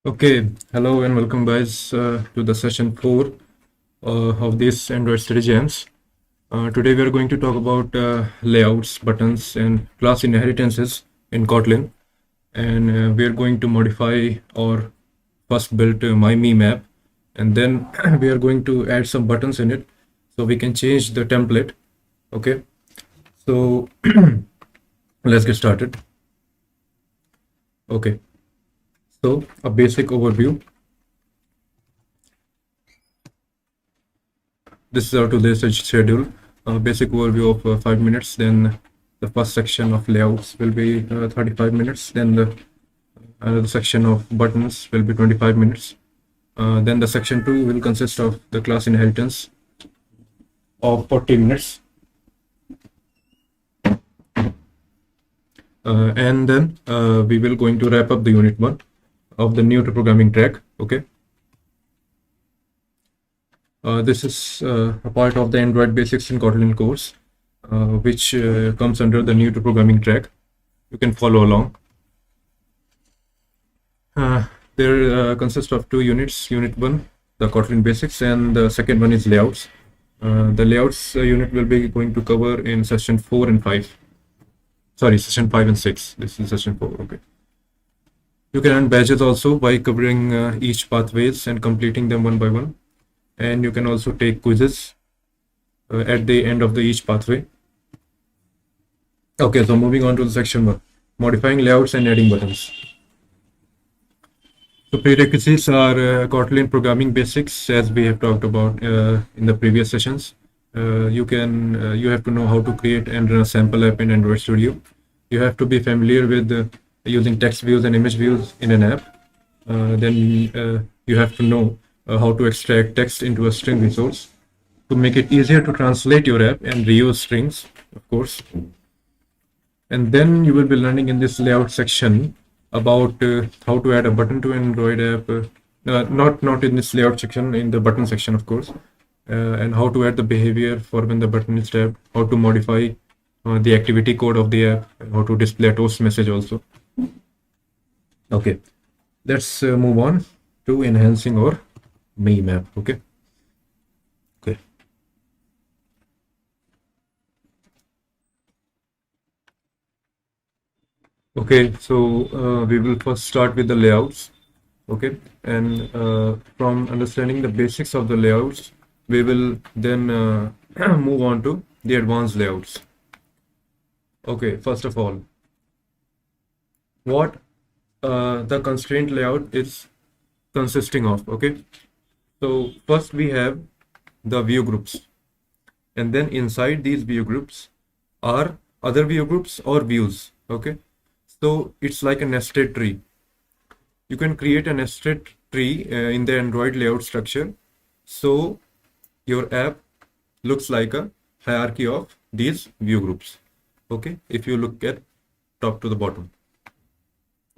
Okay, hello and welcome guys to the session 4 of this Android Study Gems. Today we are going to talk about layouts, buttons and class inheritances in Kotlin, and we are going to modify or first build my meme app, and then we are going to add some buttons in it so we can change the template. Okay, so let's get started. Okay, so a basic overview. This is our today's schedule. Basic overview of 5 minutes. Then the first section of layouts will be 35 minutes. Then the another section of buttons will be 25 minutes. Then the section 2 will consist of the class inheritance of 40 minutes. And then we will going to wrap up the unit 1 of the new to programming track. Okay. This is a part of the Android Basics in Kotlin course, which comes under the new to programming track. You can follow along. There consists of 2 units. Unit 1, the Kotlin Basics, and the second one is layouts. The layouts unit will be going to cover in session 4 and 5. Sorry, session 5 and 6. This is session 4. Okay. You can earn badges also by covering each pathways and completing them one by one. And you can also take quizzes at the end of each pathway. Okay, so moving on to the section 1, modifying layouts and adding buttons. So prerequisites are Kotlin programming basics, as we have talked about in the previous sessions. You have to know how to create and run a sample app in Android Studio. You have to be familiar with using text views and image views in an app. Then you have to know how to extract text into a string resource to make it easier to translate your app and reuse strings, of course. And then you will be learning in this layout section about how to add a button to Android app, not in this layout section, in the button section, of course, and how to add the behavior for when the button is tapped, how to modify the activity code of the app, and how to display a toast message also. Okay, let's move on to enhancing our meme app. Okay. Okay, so we will first start with the layouts. Okay, and from understanding the basics of the layouts, we will then move on to the advanced layouts. Okay, first of all, what the constraint layout is consisting of. Okay, so first we have the view groups, and then inside these view groups are other view groups or views. Okay, so it's like a nested tree. You can create a nested tree in the Android layout structure, so your app looks like a hierarchy of these view groups. Okay, if you look at top to the bottom.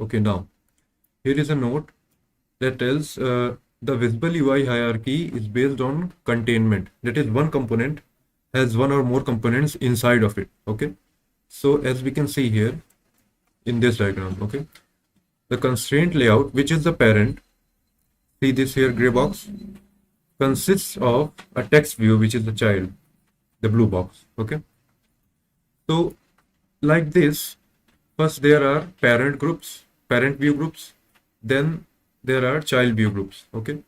Okay, now here is a note that tells the visible UI hierarchy is based on containment. That is, one component has one or more components inside of it. Okay, so as we can see here in this diagram, okay, the constraint layout, which is the parent, see this here gray box, consists of a text view, which is the child, the blue box. Okay, so like this, first there are parent groups, parent view groups, then there are child view groups. Okay.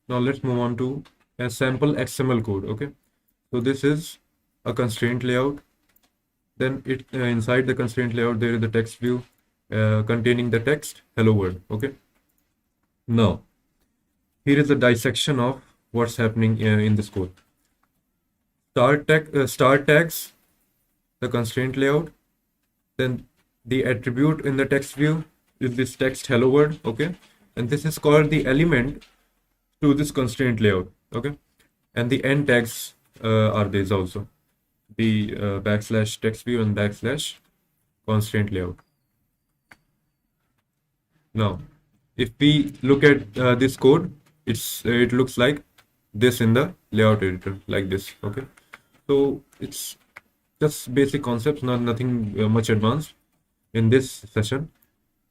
Now let's move on to a sample XML code. Okay, so this is a constraint layout. Then it inside the constraint layout there is the text view containing the text hello world. Okay, now here is the dissection of what's happening in this code. Start tags, the constraint layout. Then the attribute in the text view is this text hello world. Okay, and this is called the element to this constraint layout. Okay, and the end tags are these also, the backslash text view and backslash constraint layout. Now if we look at this code, it looks like this in the layout editor, like this. Okay, so it's just basic concepts, nothing much advanced. in this session,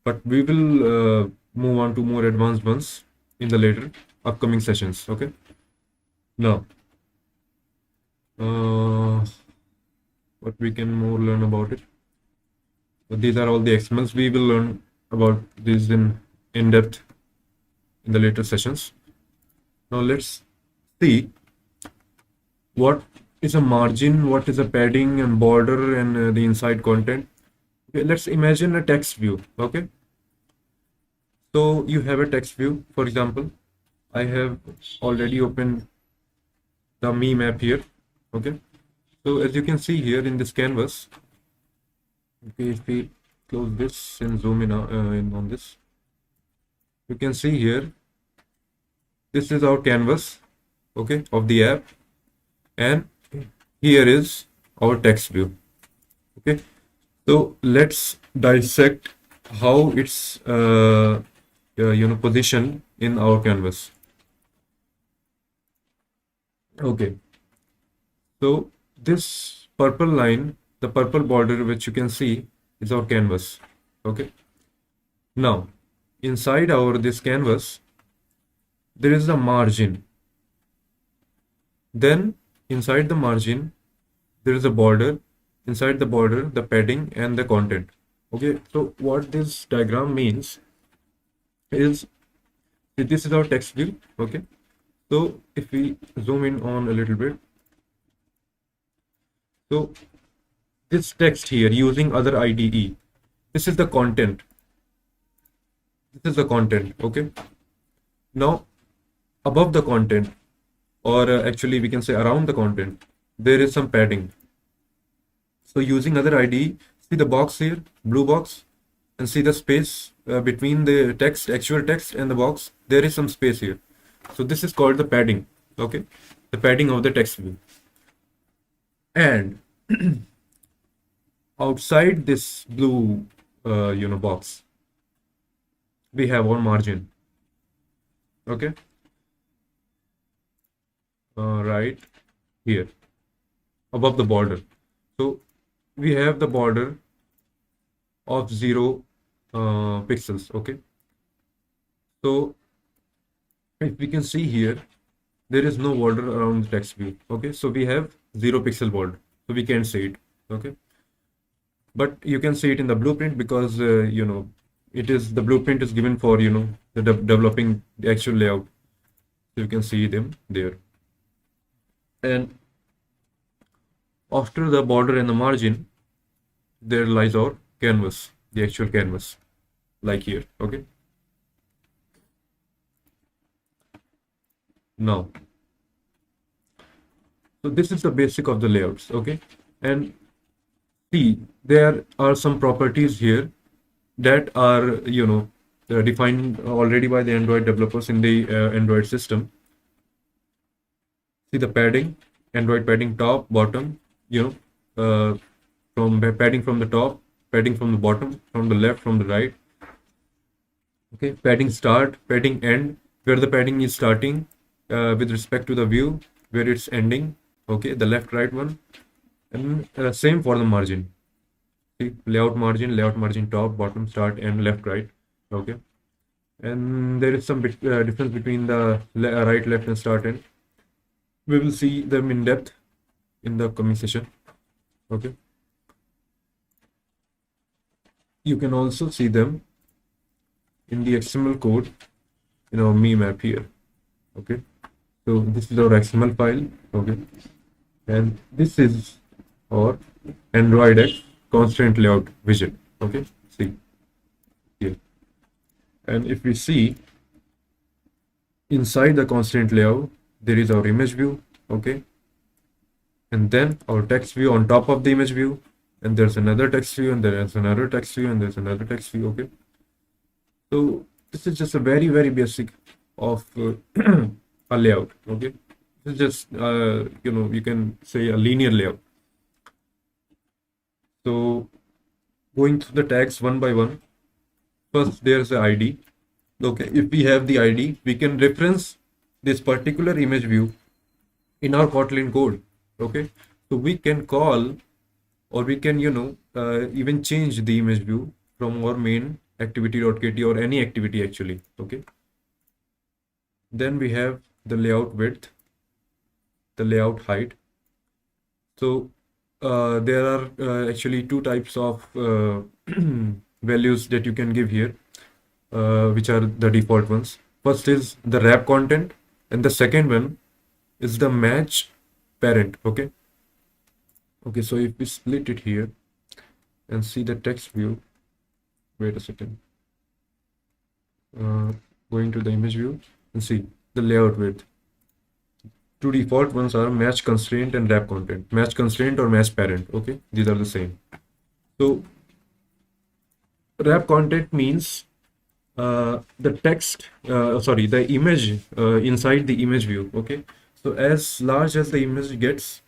but we will move on to more advanced ones in the later upcoming sessions. Okay. Now, what we can more learn about it. So these are all the XMLs. We will learn about these in depth in the later sessions. Now let's see what is a margin, what is a padding and border, and the inside content. Okay, let's imagine a text view. Okay, so you have a text view. For example, I have already opened the me map here. Okay, so as you can see here in this canvas, okay, if we close this and zoom in on this, you can see here, this is our canvas, okay, of the app, and here is our text view. Okay, so let's dissect how it's positioned in our canvas. Okay, so this purple line, the purple border which you can see, is our canvas. Okay, now inside our this canvas there is a margin, then inside the margin there is a border, inside the border the padding and the content. Okay, so what this diagram means is, this is our text view. Okay, so if we zoom in on a little bit, so this text here using other IDE, this is the content. This is the content. Okay, now above the content, or actually we can say around the content, there is some padding. So using other IDE, see the box here, blue box, and see the space between the text, actual text, and the box. There is some space here. So this is called the padding. Okay, the padding of the text view. And outside this blue box, we have our margin. Okay, right here above the border. So we have the border of 0 pixels. Okay, so if we can see here, there is no border around the text view. Okay, so we have 0 pixel border, so we can't see it. Okay, but you can see it in the blueprint, because it is, the blueprint is given for the developing the actual layout, so you can see them there. And after the border and the margin, there lies our canvas, the actual canvas, like here. Okay, now, so this is the basic of the layouts. Okay, and see, there are some properties here that are defined already by the Android developers in the Android system. See the padding, Android padding top, bottom, from padding from the top, padding from the bottom, from the left, from the right. Okay, padding start, padding end, where the padding is starting with respect to the view, where it's ending. Okay, the left, right one, and same for the margin. See, layout margin top, bottom, start, and left, right. Okay, and there is some difference between the right, left, and start, and we will see them in depth in the upcoming session. Okay, you can also see them in the XML code in our me map here. Okay, so this is our XML file. Okay, and this is our Android X constraint layout widget. Okay, see here, and if we see inside the constraint layout, there is our image view. Okay, and then our text view on top of the image view, and there's another text view, and there's another text view, and there's another text view. Okay, so this is just a very, very basic of a layout. Okay, this is just you can say a linear layout. So going through the tags one by one, first there's the ID. Okay, if we have the ID, we can reference this particular image view in our Kotlin code. Okay, so we can call, or we can even change the image view from our main activity.kt or any activity actually. Okay. Then we have the layout width, the layout height. So there are actually two types of values that you can give here, which are the default ones. First is the wrap content, and the second one is the match parent. Okay. Okay, so if we split it here and see the text view, wait a second. Uh, Going to the image view and see the layout width. Two default ones are match constraint and wrap content. Match constraint or match parent. Okay, these are the same. So wrap content means the text, sorry, the image inside the image view. Okay, so as large as the image gets,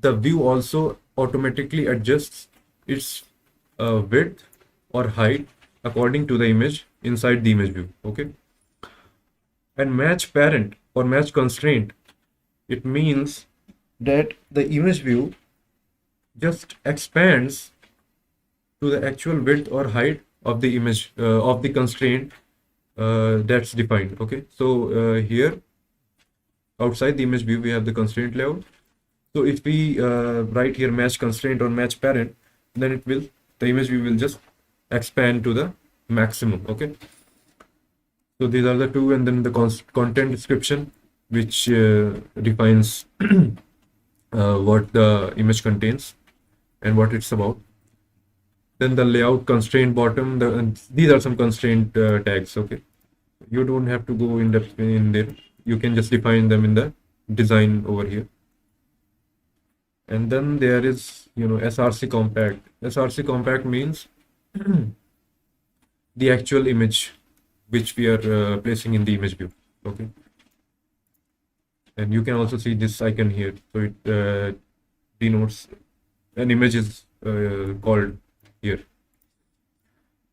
the view also automatically adjusts its width or height according to the image inside the image view. Okay, and match parent or match constraint, it means that the image view just expands to the actual width or height of the image of the constraint that's defined. Okay, so here outside the image view we have the constraint layout. So if we write here match constraint or match parent, then it will, the image view will just expand to the maximum. Okay, so these are the two, and then the content description, which defines what the image contains and what it's about. Then the layout constraint bottom, and these are some constraint tags. Okay, you don't have to go in depth in there. You can just define them in the design over here. And then there is, src compact. Src compact means the actual image which we are placing in the image view. Okay, and you can also see this icon here, so it denotes an image is called here.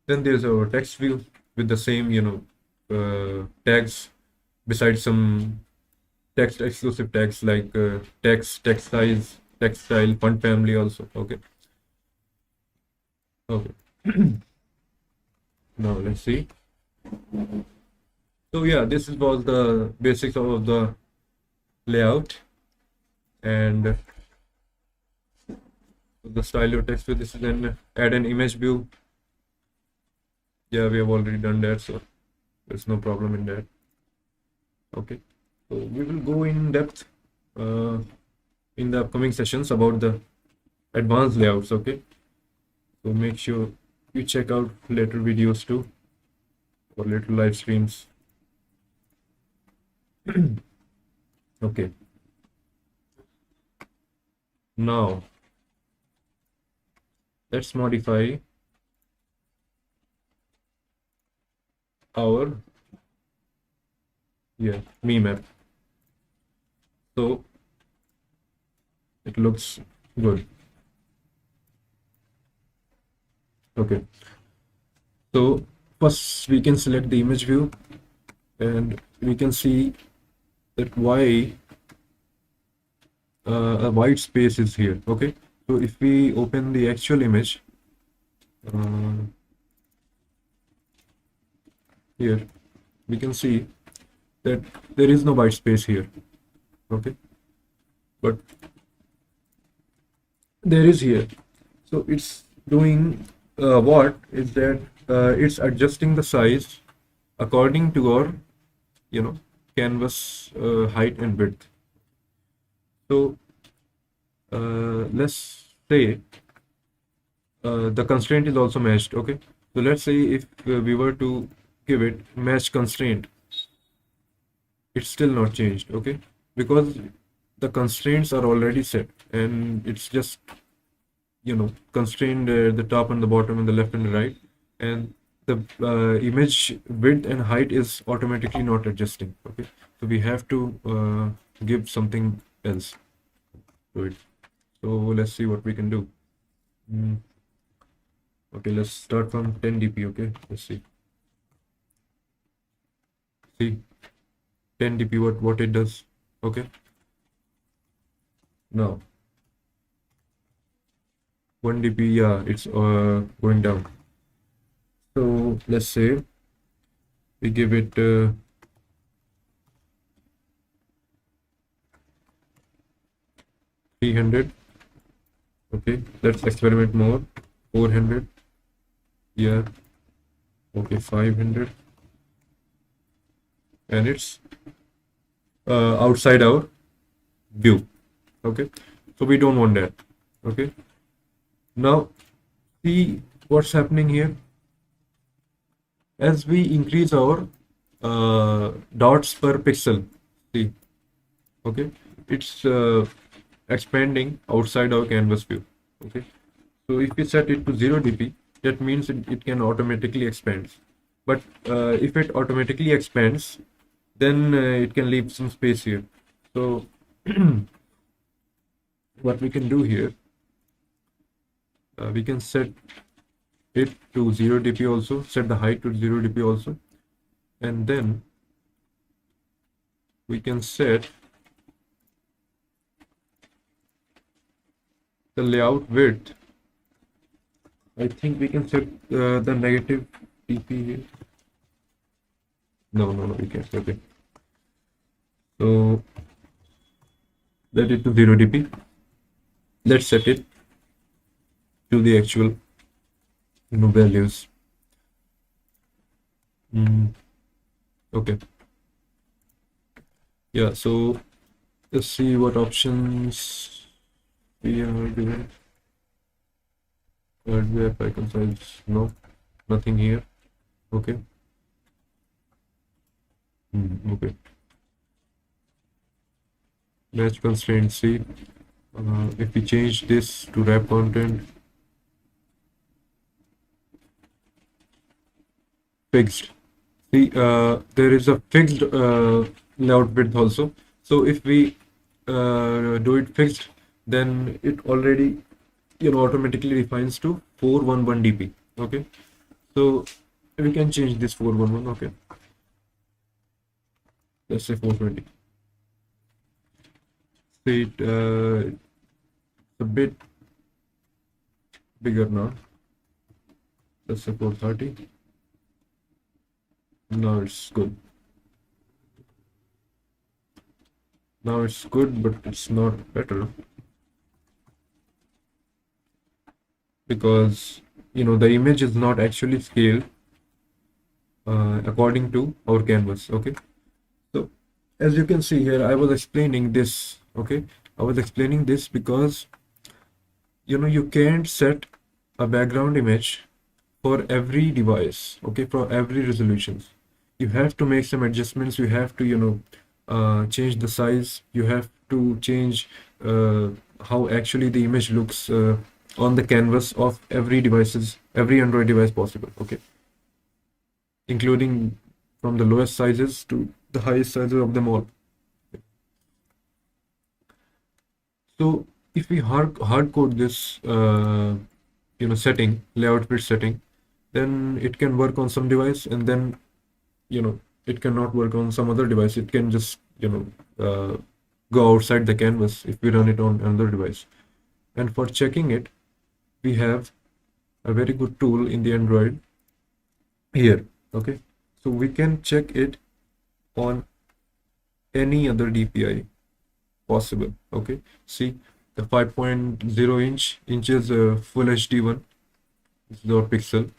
Then there's our text view with the same tags, besides some text exclusive tags like text, text size, text style, font family also. Okay, now let's see. So yeah, this was the basics of the layout and the style your text view. This is then add an image view. Yeah, we have already done that, so there's no problem in that. Okay, so we will go in depth in the upcoming sessions about the advanced layouts. Okay, so make sure you check out later videos too, or later live streams. Okay, now let's modify our me map so it looks good. Okay, so first we can select the image view and we can see that why a white space is here. Okay, so if we open the actual image here, we can see that there is no white space here. Okay, but there is here. So it's doing what is that it's adjusting the size according to our canvas height and width. So let's say the constraint is also matched. Okay, so let's say if we were to give it match constraint, it's still not changed. Okay, because the constraints are already set and it's just constrained the top and the bottom and the left and the right, and the image width and height is automatically not adjusting. Okay, so we have to give something else to it. So let's see what we can do. Okay, let's start from 10 dp. Okay, let's see 10 dp what it does. Okay, now 1 dp, yeah, it's going down. So let's say we give it 300. Okay, let's experiment more. 400, yeah, okay, 500, and it's outside our view. Okay, so we don't want that. Okay, now see what's happening here. As we increase our dots per pixel, see, okay, it's expanding outside our canvas view. Okay, so if we set it to 0 dp, that means it can automatically expand. But if it automatically expands, then it can leave some space here. So what we can do here, we can set it to 0 dp also, set the height to 0 dp also, and then we can set the layout width. I think we can set the negative dp here. No, we can't. Okay, so let it to 0 dp. Let's set it to the actual values. Okay, yeah, so let's see what options we are given. Web icon size, no, nothing here. Okay. Okay, match constraint. See, if we change this to wrap content, fixed. See, there is a fixed layout width also. So if we do it fixed, then it already automatically refines to 411 dp. Okay, so we can change this 411. Okay, let's say 420. See, it's a bit bigger now. Let's say 430. Now it's good. Now it's good, but it's not better, because the image is not actually scaled according to our canvas. Okay, so as you can see here, I was explaining this. Okay, I was explaining this because you can't set a background image for every device. Okay, for every resolutions, you have to make some adjustments. You have to change the size. You have to change how actually the image looks on the canvas of every Android device possible. Okay, including from the lowest sizes to the highest sizes of them all. So if we hard code this setting, layout width setting, then it can work on some device, and then it cannot work on some other device. It can just go outside the canvas if we run it on another device. And for checking it, we have a very good tool in the Android here. Okay, so we can check it on any other DPI possible. Okay, see, the 5.0 inches full HD one. This is our pixel.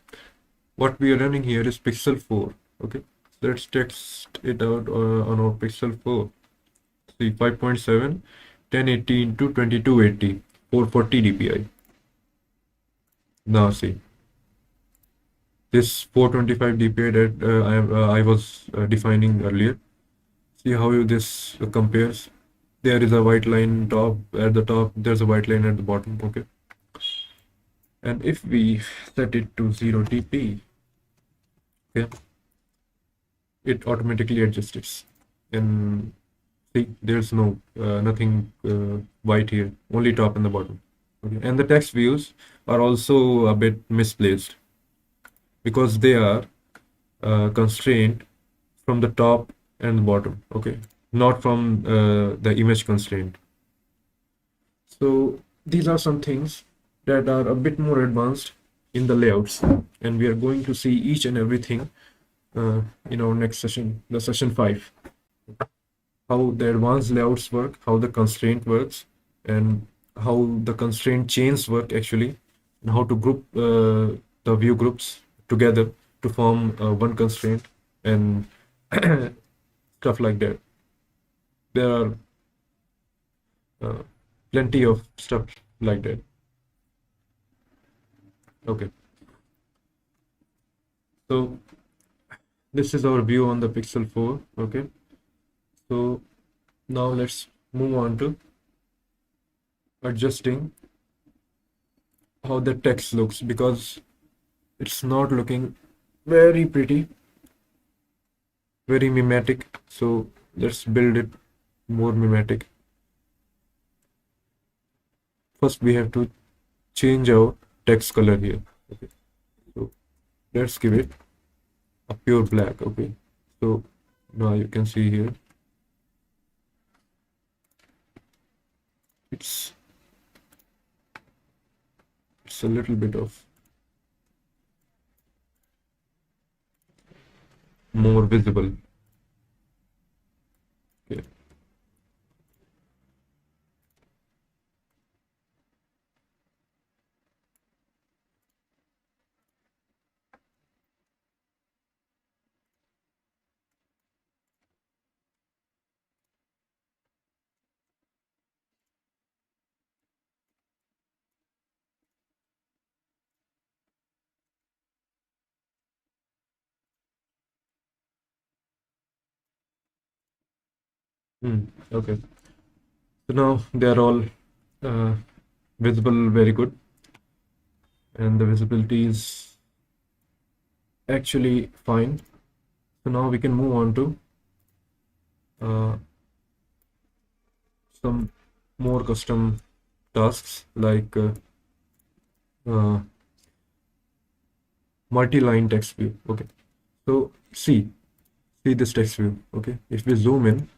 What we are running here is pixel 4. Okay, so let's test it out on our pixel 4. See, 5.7, 1080 into 2280, 440 dpi. Now see, this 425 dpi that I was defining earlier. See how this compares. There is a white line at the top. There's a white line at the bottom. Okay, and if we set it to 0 dp, okay, it automatically adjusts. And see, there's nothing white here, only top and the bottom. Okay, and the text views are also a bit misplaced because they are constrained from the top and the bottom. Okay, not from the image constraint. So these are some things that are a bit more advanced in the layouts, and we are going to see each and everything in our next session, the session 5. How the advanced layouts work, how the constraint works, and how the constraint chains work actually, and how to group the view groups together to form one constraint, and stuff like that. There are uh, plenty of stuff like that. Okay, so this is our view on the Pixel 4. Okay, so now let's move on to adjusting how the text looks, because it's not looking very pretty, very mimetic. So let's build it more mimetic. First we have to change our text color here. Okay, so let's give it a pure black. Okay, so now you can see here it's a little bit of more visible. Okay. Okay, so now they are all uh, visible very good, and the visibility is actually fine. So now we can move on to uh, some more custom tasks like uh, multi-line text view. Okay, so see this text view. Okay, if we zoom in,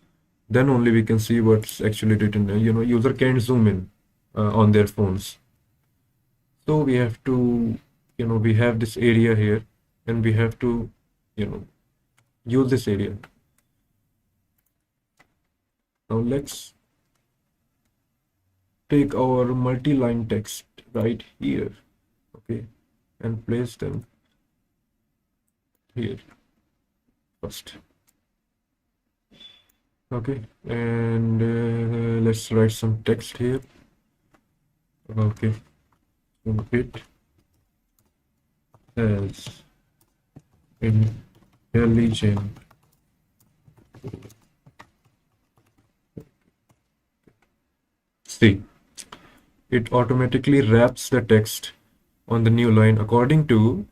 then only we can see what's actually written. User can't zoom in on their phones. So we have to, we have this area here, and we have to, use this area. Now let's take our multi-line text right here, okay, and place them here first. Okay, and let's write some text here. Okay, so it has intelligent see, it automatically wraps the text on the new line according to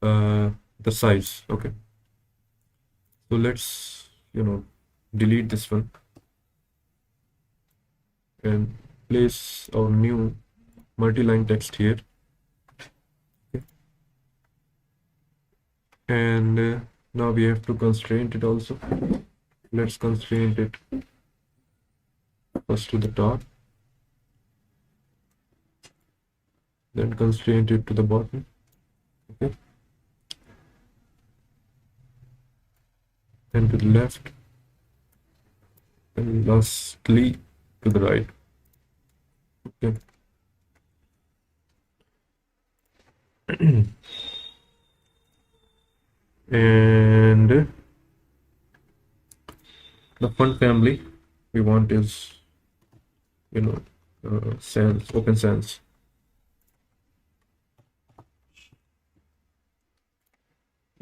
the size. Okay, so let's delete this one and place our new multi-line text here. Okay. And now we have to constrain it also. Let's constrain it first to the top, then constrain it to the bottom. Okay, and to the left, and lastly to the right. Okay. And the font family we want is sans, open sans.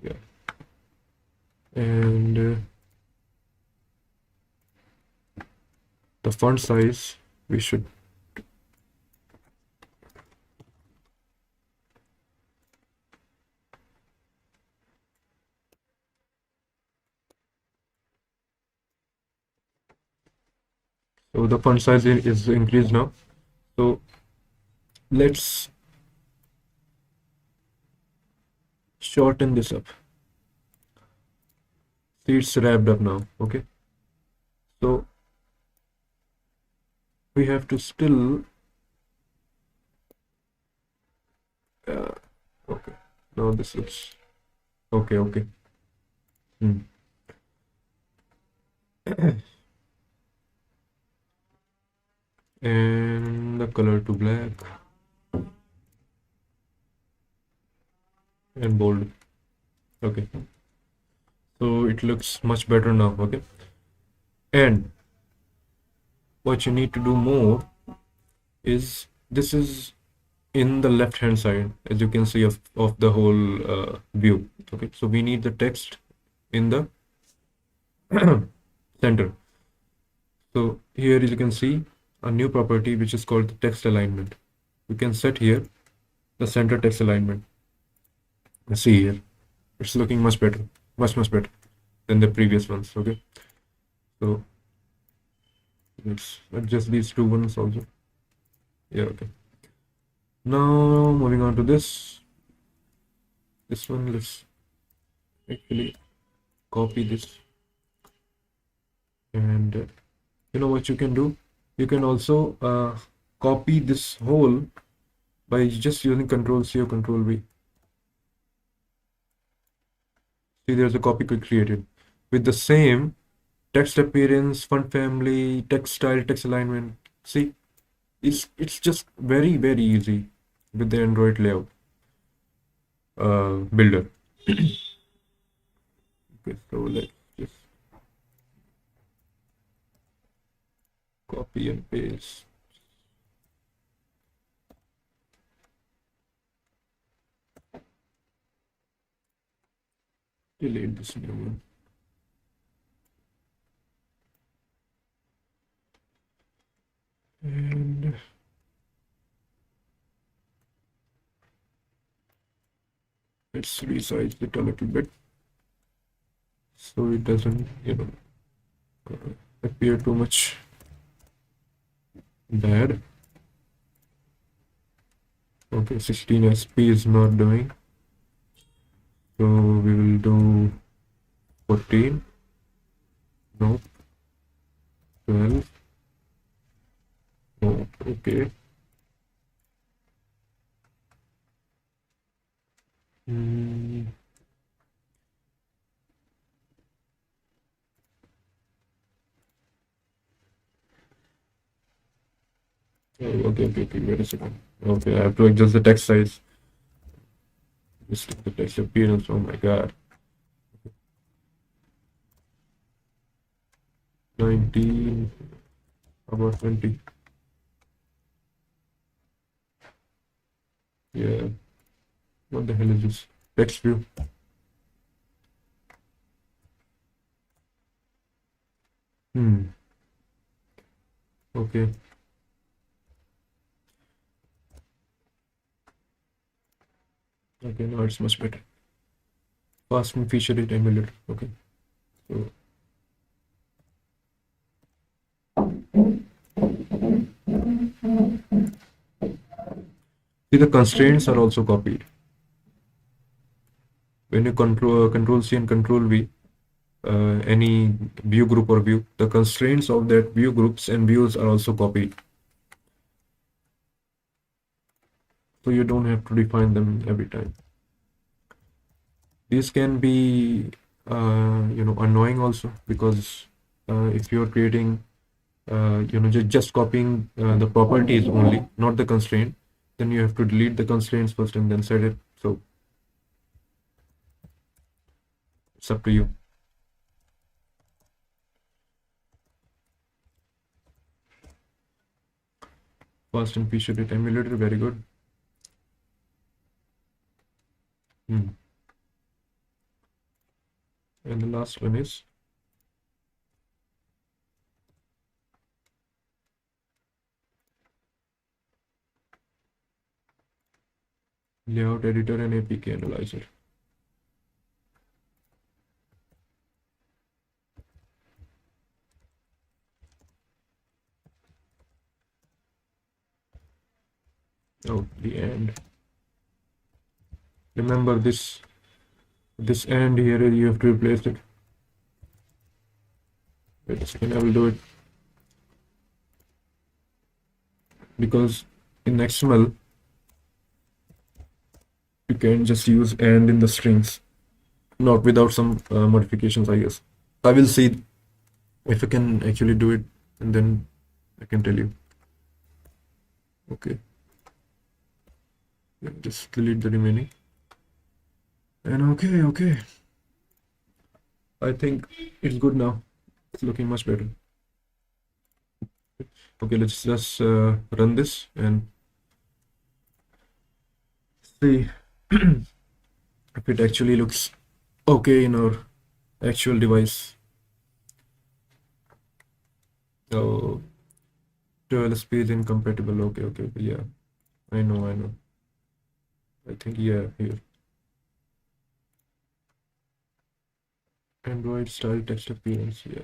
Yeah, and the font size we should so the font size is increased now. So let's shorten this up. See, it's wrapped up now. Okay, so we have to still Now this looks okay. Okay. Hmm. And the color to black and bold. Okay. So it looks much better now. Okay. And what you need to do more is this is in the left hand side, as you can see, of the whole view. Okay, so we need the text in the center. So here you can see a new property which is called the text alignment. We can set here the center text alignment. Let's see here, it's looking much better, much better than the previous ones. Okay, so let's adjust these two ones also. Yeah, okay. Now moving on to this one, let's actually copy this. And you know what you can do? You can also copy this whole by just using Control C or Control V. See, there's a copy created with the same text appearance, font family, text style, text alignment. See, it's just very easy with the Android layout builder. Okay, so let's just copy and paste. Delete this new one. And let's resize it a little bit so it doesn't, appear too much bad. Okay, 16 SP is not doing, so we will do 14. Nope. 12. Nope. Okay. Oh, okay. Wait a second. Okay, I have to adjust the text size. Just the text appearance. Oh my god. 19. About 20. Yeah. What the hell is this? Text view. Okay. Okay, now it's much better. Fast and feature it emulator. Okay. So see, the constraints are also copied. When you control C and Control V, any view group or view, the constraints of that view groups and views are also copied. So you don't have to define them every time. These can be, annoying also, because if you're creating, just copying the properties only, not the constraint, then you have to delete the constraints first and then set it. So it's up to you. Fast and feature it emulator, very good. And the last one is layout editor and APK analyzer. Oh, the end. Remember this end here, you have to replace it. Wait a second, I will do it. Because in XML, You can just use and in the strings, not without some modifications, I guess. I will see if I can actually do it, and then I can tell you. Okay. Yeah, just delete the remaining. And okay. I think it's good now. It's looking much better. Okay, let's just run this and see if it actually looks okay in our actual device. Oh, 12 speed incompatible. Okay. Yeah, I know. I think, yeah, here. Android style text appearance. Yeah.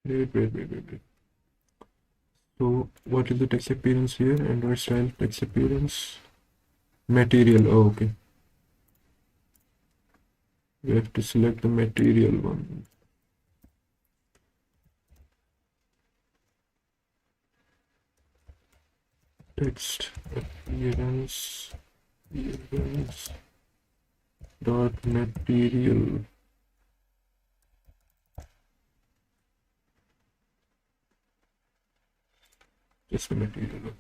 Wait. So, what is the text appearance here? Android style text appearance. Material. Oh, okay. We have to select the material one. Text appearance. Appearance. Dot material. Just the material.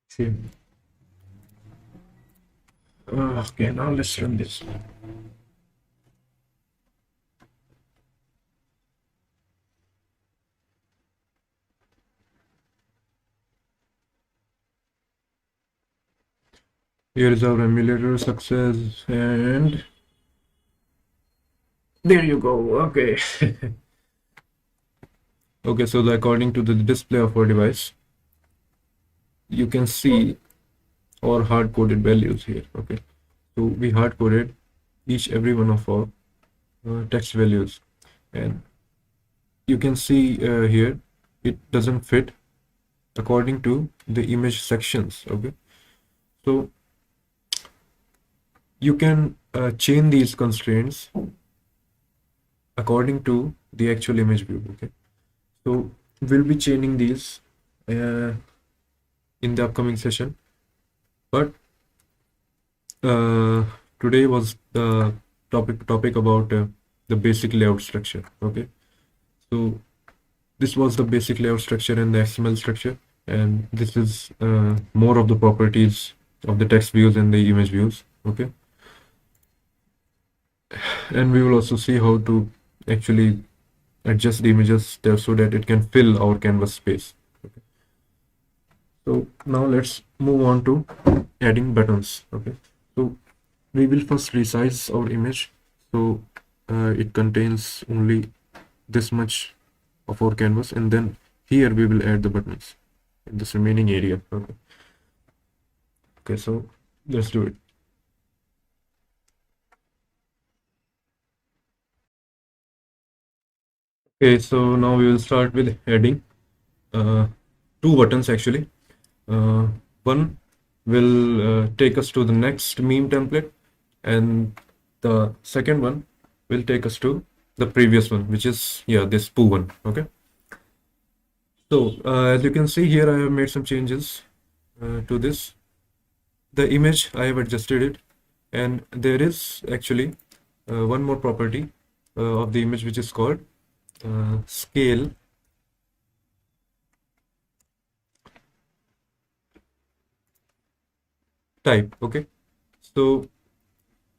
Same. Okay, now let's run this. Here is our emulator success, and there you go. Okay. Okay, so according to the display of our device, you can see our hard-coded values here. Okay, so we hard-coded every one of our text values, and you can see here it doesn't fit according to the image sections. Okay, so you can chain these constraints according to the actual image view. Okay, so we'll be chaining these in the upcoming session, but today was the topic about the basic layout structure. Okay, so this was the basic layout structure and the XML structure, and this is more of the properties of the text views and the image views. Okay, and we will also see how to actually adjust the images there so that it can fill our canvas space. Okay. So now let's move on to adding buttons. Okay, so we will first resize our image so it contains only this much of our canvas, and then here we will add the buttons in this remaining area. Okay, so let's do it. Okay, so now we will start with adding two buttons actually. One will take us to the next meme template, and the second one will take us to the previous one, which is, yeah, this poo one. Okay, so as you can see here, I have made some changes to this. The image, I have adjusted it, and there is actually one more property of the image, which is called scale type. Okay, so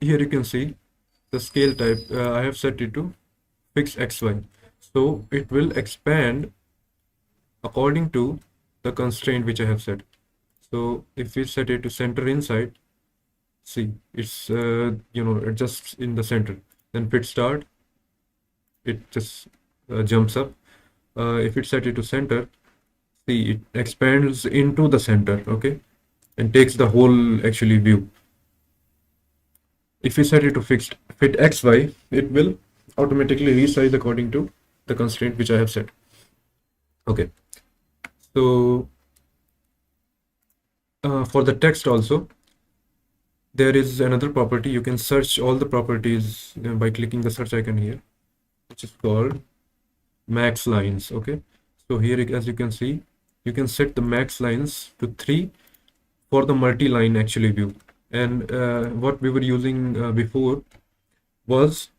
here you can see the scale type. I have set it to fixed XY, so it will expand according to the constraint which I have set. So if we set it to center inside, see, it's adjusts in the center. Then fit start, it just jumps up. If it's set it to center, see it expands into the center, okay, and takes the whole actually view. If we set it to fit XY, it will automatically resize according to the constraint which I have set. Okay, so for the text also, there is another property. You can search all the properties by clicking the search icon here, which is called max lines. Okay, so here, as you can see, you can set the max lines to 3 for the multi-line actually view. And what we were using before was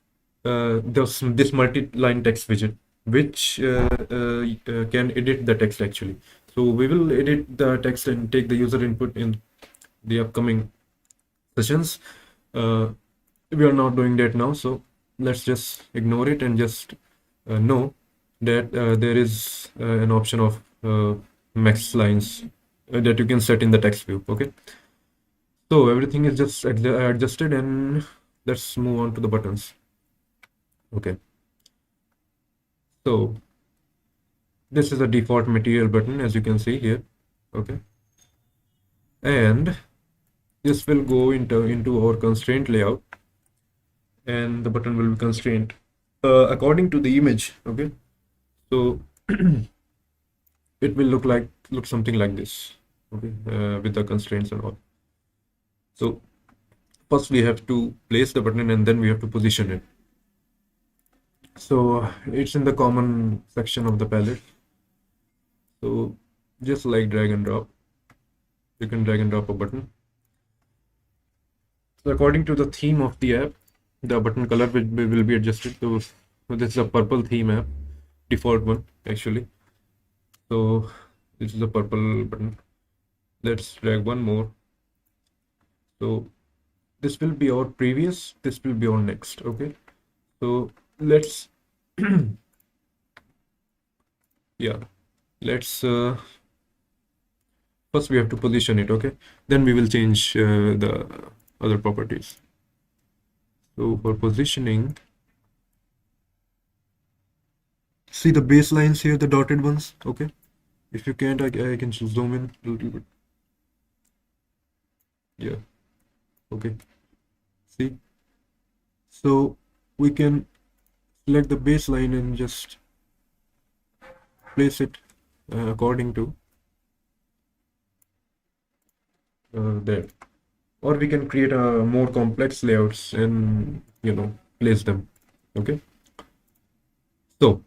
this multi-line text widget, which can edit the text actually. So we will edit the text and take the user input in the upcoming sessions. We are not doing that now, so let's just ignore it and just know that there is an option of max lines that you can set in the text view. Okay, so everything is just adjusted, and let's move on to the buttons. Okay, so this is a default material button, as you can see here. Okay, and this will go into our constraint layout, and the button will be constrained according to the image. Okay, so it will look something like this. Okay, with the constraints and all. So first we have to place the button, and then we have to position it. So it's in the common section of the palette. So just like drag and drop, you can drag and drop a button. So according to the theme of the app, the button color will be adjusted. So this is a purple theme app, default one actually. So this is a purple button. Let's drag one more. So this will be our previous, this will be our next. Okay, so let's yeah, let's first we have to position it. Okay, then we will change the other properties. So for positioning, see the baselines here, the dotted ones. Okay, if you can't, I can zoom in a little bit. Yeah, okay, see, so we can select the baseline and just place it according to there, or we can create a more complex layouts and place them. Okay, so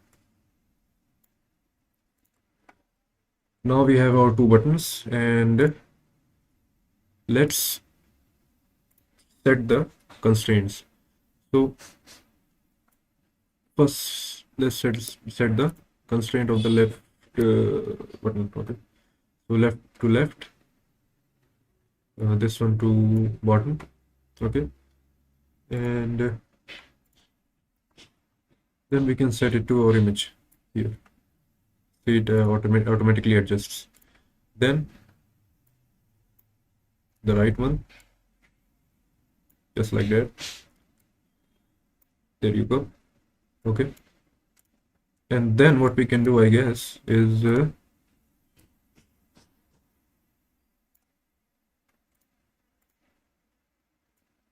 now we have our two buttons, and let's set the constraints. So first let's set the constraint of the left button. Okay, so left to left, this one to bottom. Okay, and then we can set it to our image here. See, it automatically adjusts. Then the right one, just like that. There you go. Okay, and then what we can do, I guess, is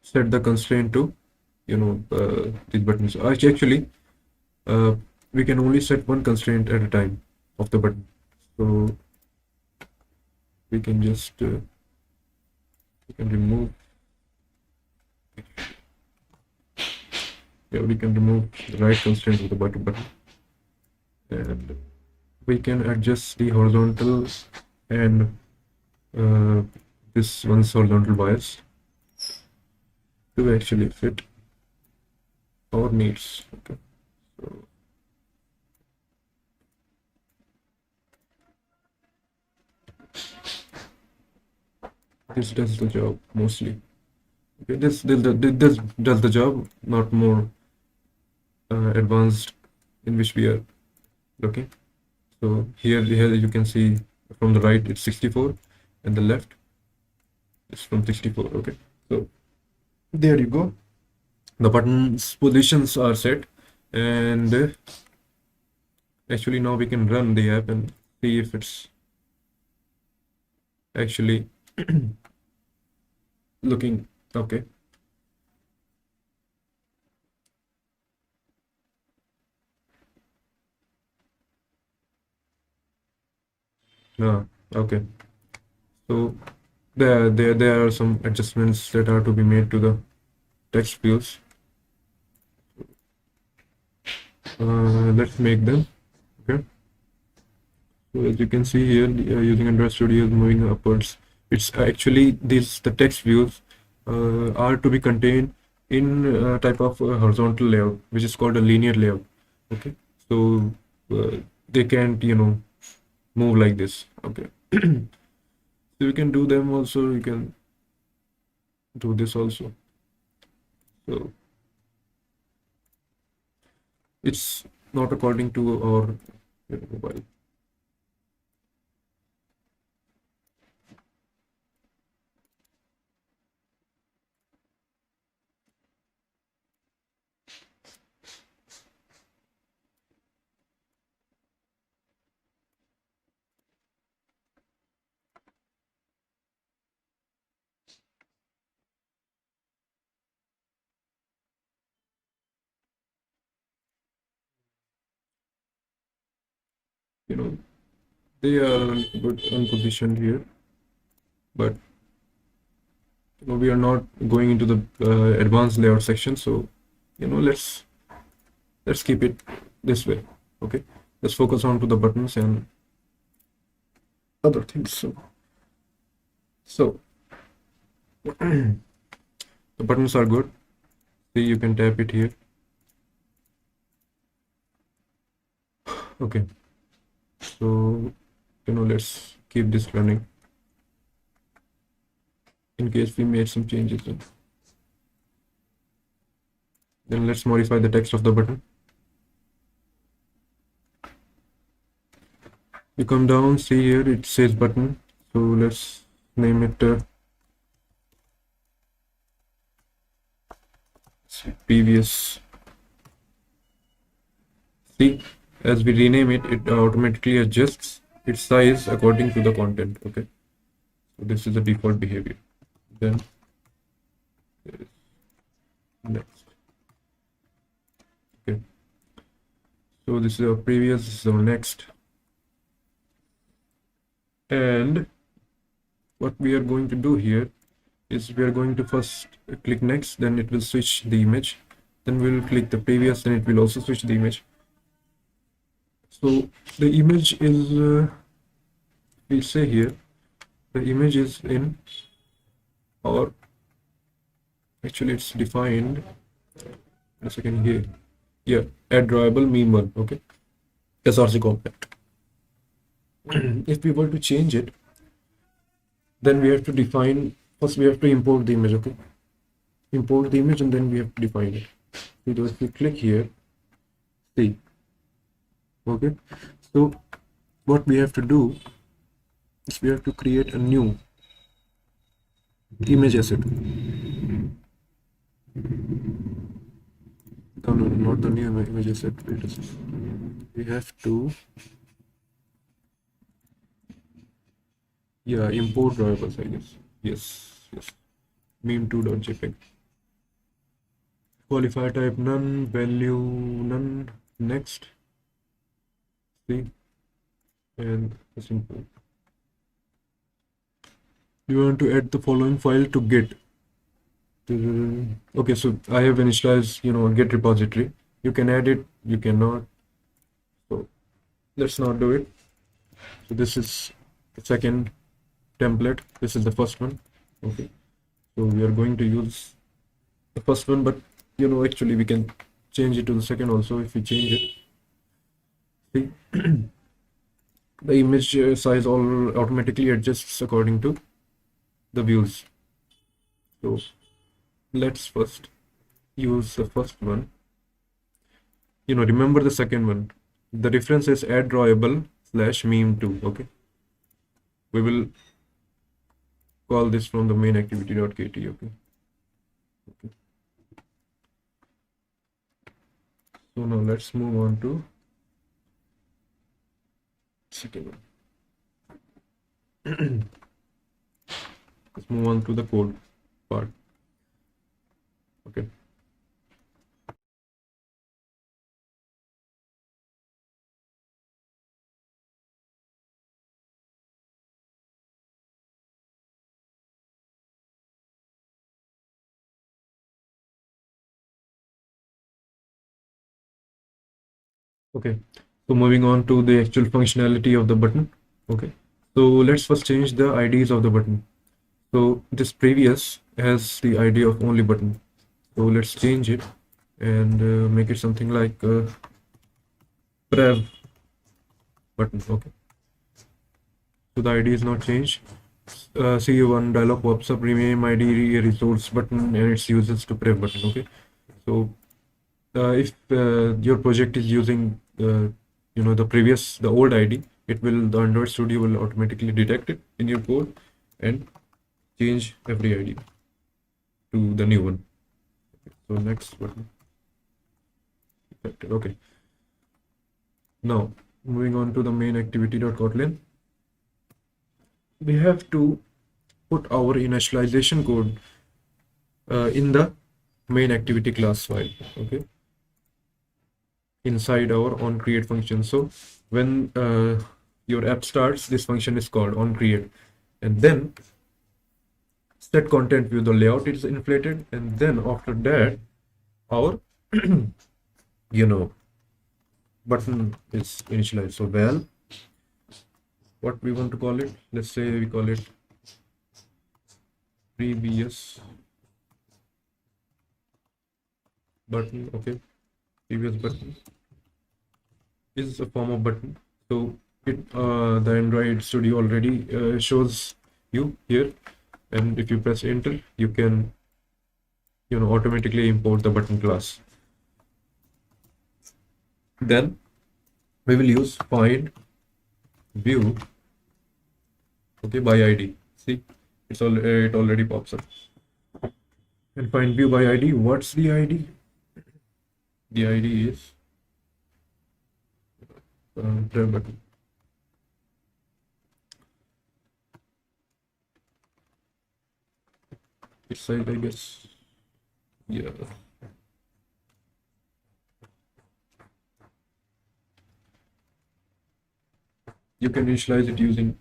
set the constraint to these buttons. Actually, we can only set one constraint at a time of the button. So we can just we can remove. Yeah, we can remove the right constraint of the button, and we can adjust the horizontal and this one's horizontal bias to actually fit our needs. Okay, so this does the job mostly. Okay, this does the job, not more advanced in which we are looking. So here you can see from the right it's 64, and the left is from 64. Okay, so there you go. The buttons positions are set, and actually now we can run the app and see if it's actually looking okay. Okay. So there are some adjustments that are to be made to the text views. Let's make them. Okay. So as you can see here, using Android Studio is moving upwards. It's actually these the text views are to be contained in a type of horizontal layout, which is called a linear layout. Okay. So they can't, move like this. Okay. So you can do them also. You can do this also. So it's not according to our mobile. You know, they are good unpositioned here, but we are not going into the advanced layout section. So, let's keep it this way. Okay, let's focus on to the buttons and other things. So the buttons are good. See, you can tap it here. Okay, so let's keep this running in case we made some changes. Then let's modify the text of the button. You come down, see here it says button. So let's name it previous. See, as we rename it, it automatically adjusts its size according to the content. Okay, so this is the default behavior. Then there is next. Okay, so this is our previous, this is our next, and what we are going to do here is we are going to first click next, then it will switch the image, then we will click the previous, then it will also switch the image. So the image is we say here the image is in, or actually it's defined a second here. Yeah, add drawable meme one. Okay, src compact. If we were to change it, then we have to define, first we have to import the image. Okay, import the image and then we have to define it. So if we click here, see, okay, so what we have to do is we have to create a new image asset. No, not the new image asset. Wait a second. We have to, yeah, import drawables, I guess. Yes. Meme2.jpg. Qualifier type none, value none, next. See, and simple. You want to add the following file to Git. Okay, so I have initialized, a Git repository. You can add it, you cannot. So let's not do it. So this is the second template. This is the first one. Okay, so we are going to use the first one, but actually we can change it to the second also if we change it. See, the image size all automatically adjusts according to the views. So let's first use the first one. Remember the second one. The difference is add drawable / meme2. Okay, we will call this from the main activity.kt. Okay. So now let's move on to second one. Let's move on to the code part. Okay. Okay. So moving on to the actual functionality of the button. Okay. So let's first change the IDs of the button. So this previous has the ID of only button. So let's change it and make it something like prev button. Okay. So the ID is not changed. See one dialog pops up, rename ID resource button and its uses to prev button. Okay. So if your project is using the old ID, the Android Studio will automatically detect it in your code and change every ID to the new one. So next button. Okay. Now moving on to the main activity.kotlin. We have to put our initialization code in the main activity class file. Okay. Inside our onCreate function. So when your app starts, this function is called onCreate, and then set content view, the layout is inflated, and then after that our button is initialized. So well, what we want to call it, let's say we call it previous button. Okay, previous button is a form of button. So the Android Studio already shows you here, and if you press enter, you can automatically import the button class. Then we will use find view, okay, by ID. See, it already pops up. And find view by ID. What's the ID? The ID is prev button. It's side, I guess. Yeah. You can initialize it using,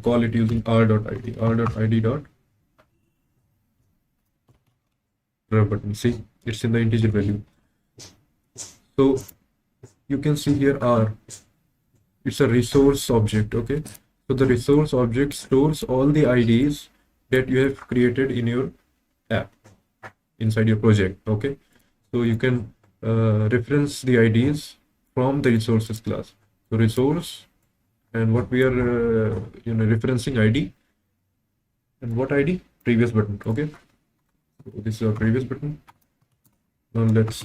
call it using r.id, r.id.prev button. See, it's in the integer value. So you can see here r, it's a resource object. Okay, so the resource object stores all the IDs that you have created in your app inside your project. Okay, so you can reference the IDs from the resources class. So resource, and what we are referencing ID, and what ID? Previous button. Okay, so this is our previous button. Now let's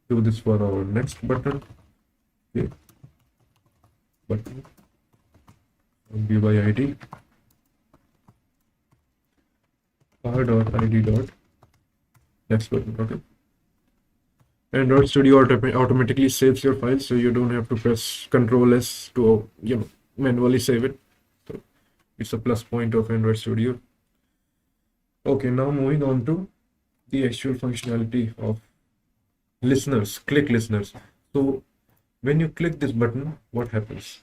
do this for our next button. Okay, button view by ID, r.id. Next button. Okay, Android Studio automatically saves your file, so you don't have to press Control S to manually save it. So it's a plus point of Android Studio. Okay, now moving on to the actual functionality of listeners, click listeners. So when you click this button, what happens?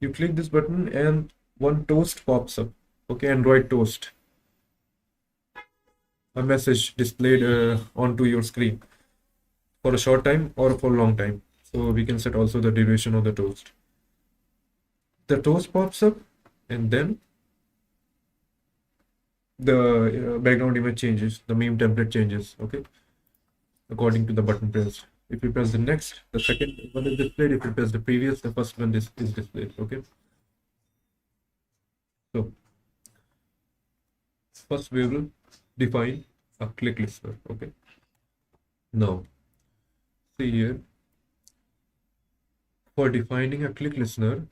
You click this button and one toast pops up. Okay, Android toast. A message displayed onto your screen for a short time or for a long time. So we can set also the duration of the toast. The toast pops up, and then the background image changes, the meme template changes. Okay, according to the button pressed. If you press the next, the second one is displayed. If you press the previous, the first one is displayed. Okay, so first we will define a click listener. Okay, now see here, for defining a click listener,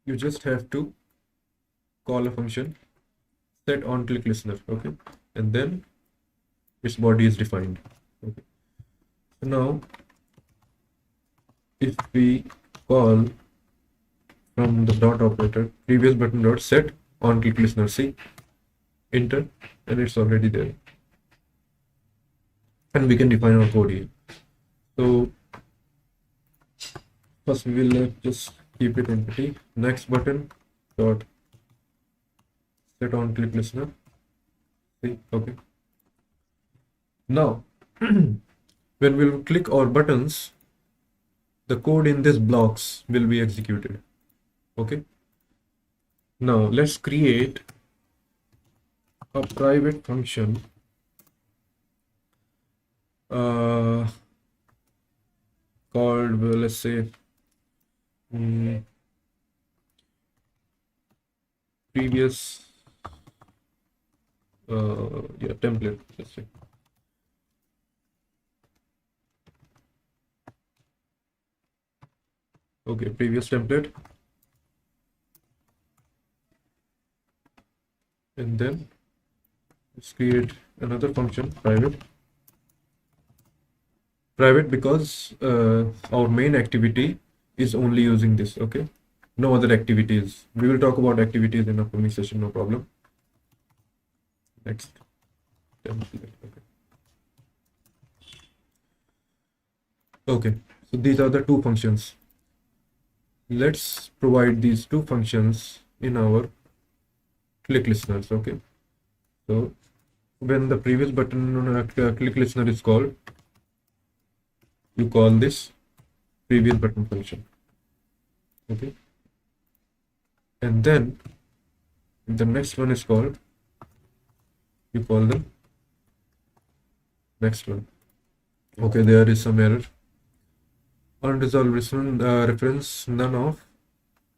you just have to call a function set on click listener. Okay, and then its body is defined. Okay, so now if we call from the dot operator previous button dot set on click listener. See, enter, and it's already there. And we can define our code here. So first we will just keep it empty. Next button dot set on click listener. See, okay. Now when we'll click our buttons, the code in this blocks will be executed. Okay. Now let's create a private function called, let's say, previous template, let's say. Okay, previous template, and then let's create another function, private because our main activity is only using this. Okay, no other activities. We will talk about activities in a upcoming session, no problem. Next template. Okay, so these are the two functions. Let's provide these two functions in our click listeners. Okay, so when the previous button on click listener is called, you call this previous button function. Okay, and then the next one is called, you call the next one. Okay, there is some error. Unresolved reference, none of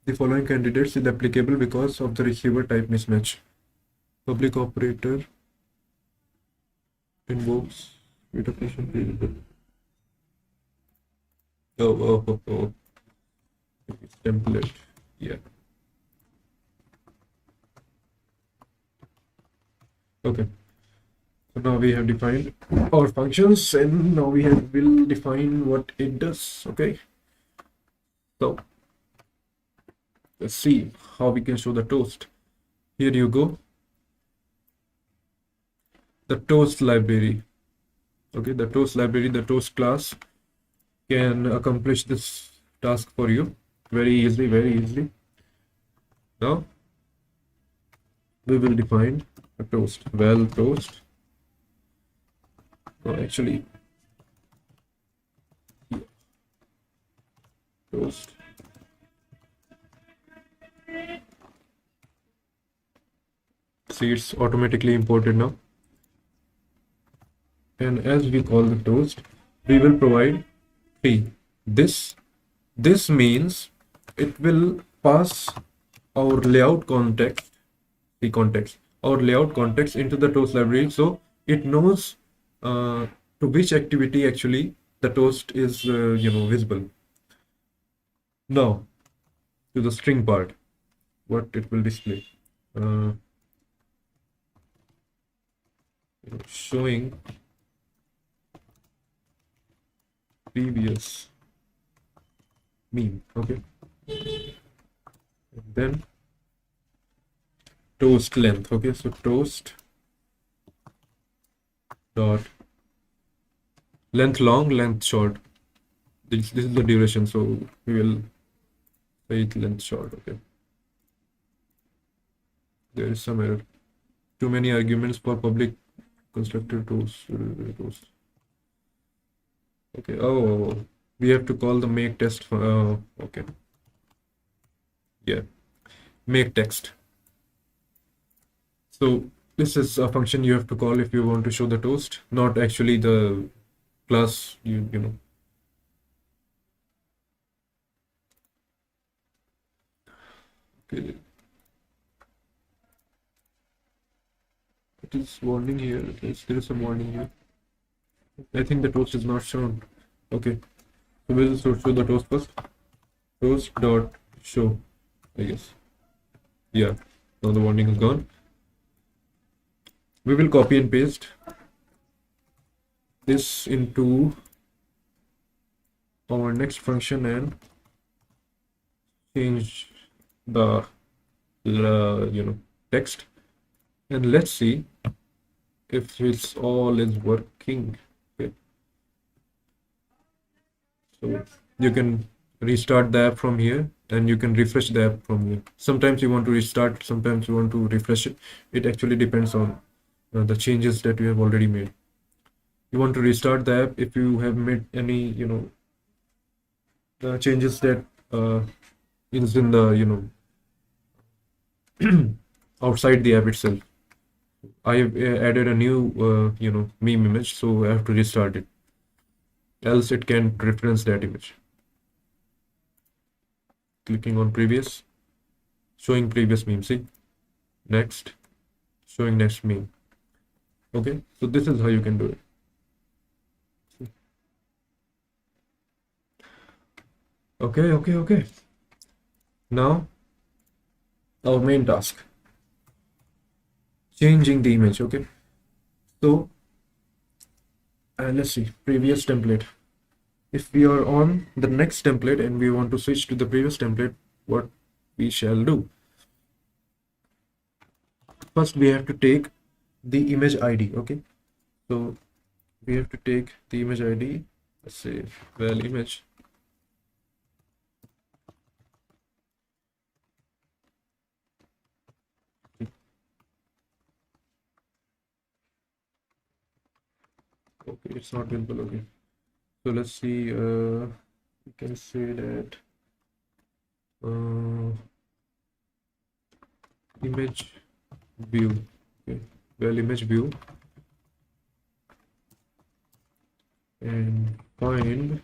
the following candidates is applicable because of the receiver type mismatch. Public operator invokes oh. Template, yeah. Okay, so now we have defined our functions, and now will define what it does. Okay, so let's see how we can show the toast. Here you go, the toast library. Okay, the toast library, the toast class can accomplish this task for you very easily. Now we will define a toast. Well, toast. No, actually, yeah. Toast. See, it's automatically imported now. And as we call the toast, we will provide tree. This means it will pass our layout context, our layout context into the toast library, so it knows to which activity actually the toast is visible. Now to the string part, what it will display, showing previous meme. Okay, and then toast length. Okay, so toast dot length long, length short. This is the duration, so we will say it length short. Okay, there is some error. Too many arguments for public constructor toast. Okay, oh, we have to call the make test. Okay, yeah, make text. So this is a function you have to call if you want to show the toast, not actually the class you know. Okay, it is warning here. There is some warning here. I think the toast is not shown. Okay, so we'll show the toast first. Toast dot show, I guess. Yeah, now the warning is gone. We will copy and paste this into our next function and change the text, and let's see if it's all is working. Okay, so you can restart the app from here, and you can refresh the app from here. Sometimes you want to restart, sometimes you want to refresh it. It actually depends on the changes that you have already made. You want to restart the app if you have made any, the changes that is in the, outside the app itself. I have added a new, meme image, so I have to restart it. Else it can't reference that image. Clicking on previous, showing previous meme. See, next, showing next meme. Okay, so this is how you can do it. Okay. Now, our main task, changing the image. Okay, so let's see, previous template. If we are on the next template and we want to switch to the previous template, what we shall do? First, we have to take the image ID. Okay, so we have to take the image ID. Let's say well image. Okay, it's not visible. Okay, so let's see. We can say that image view. Okay, well image view, and find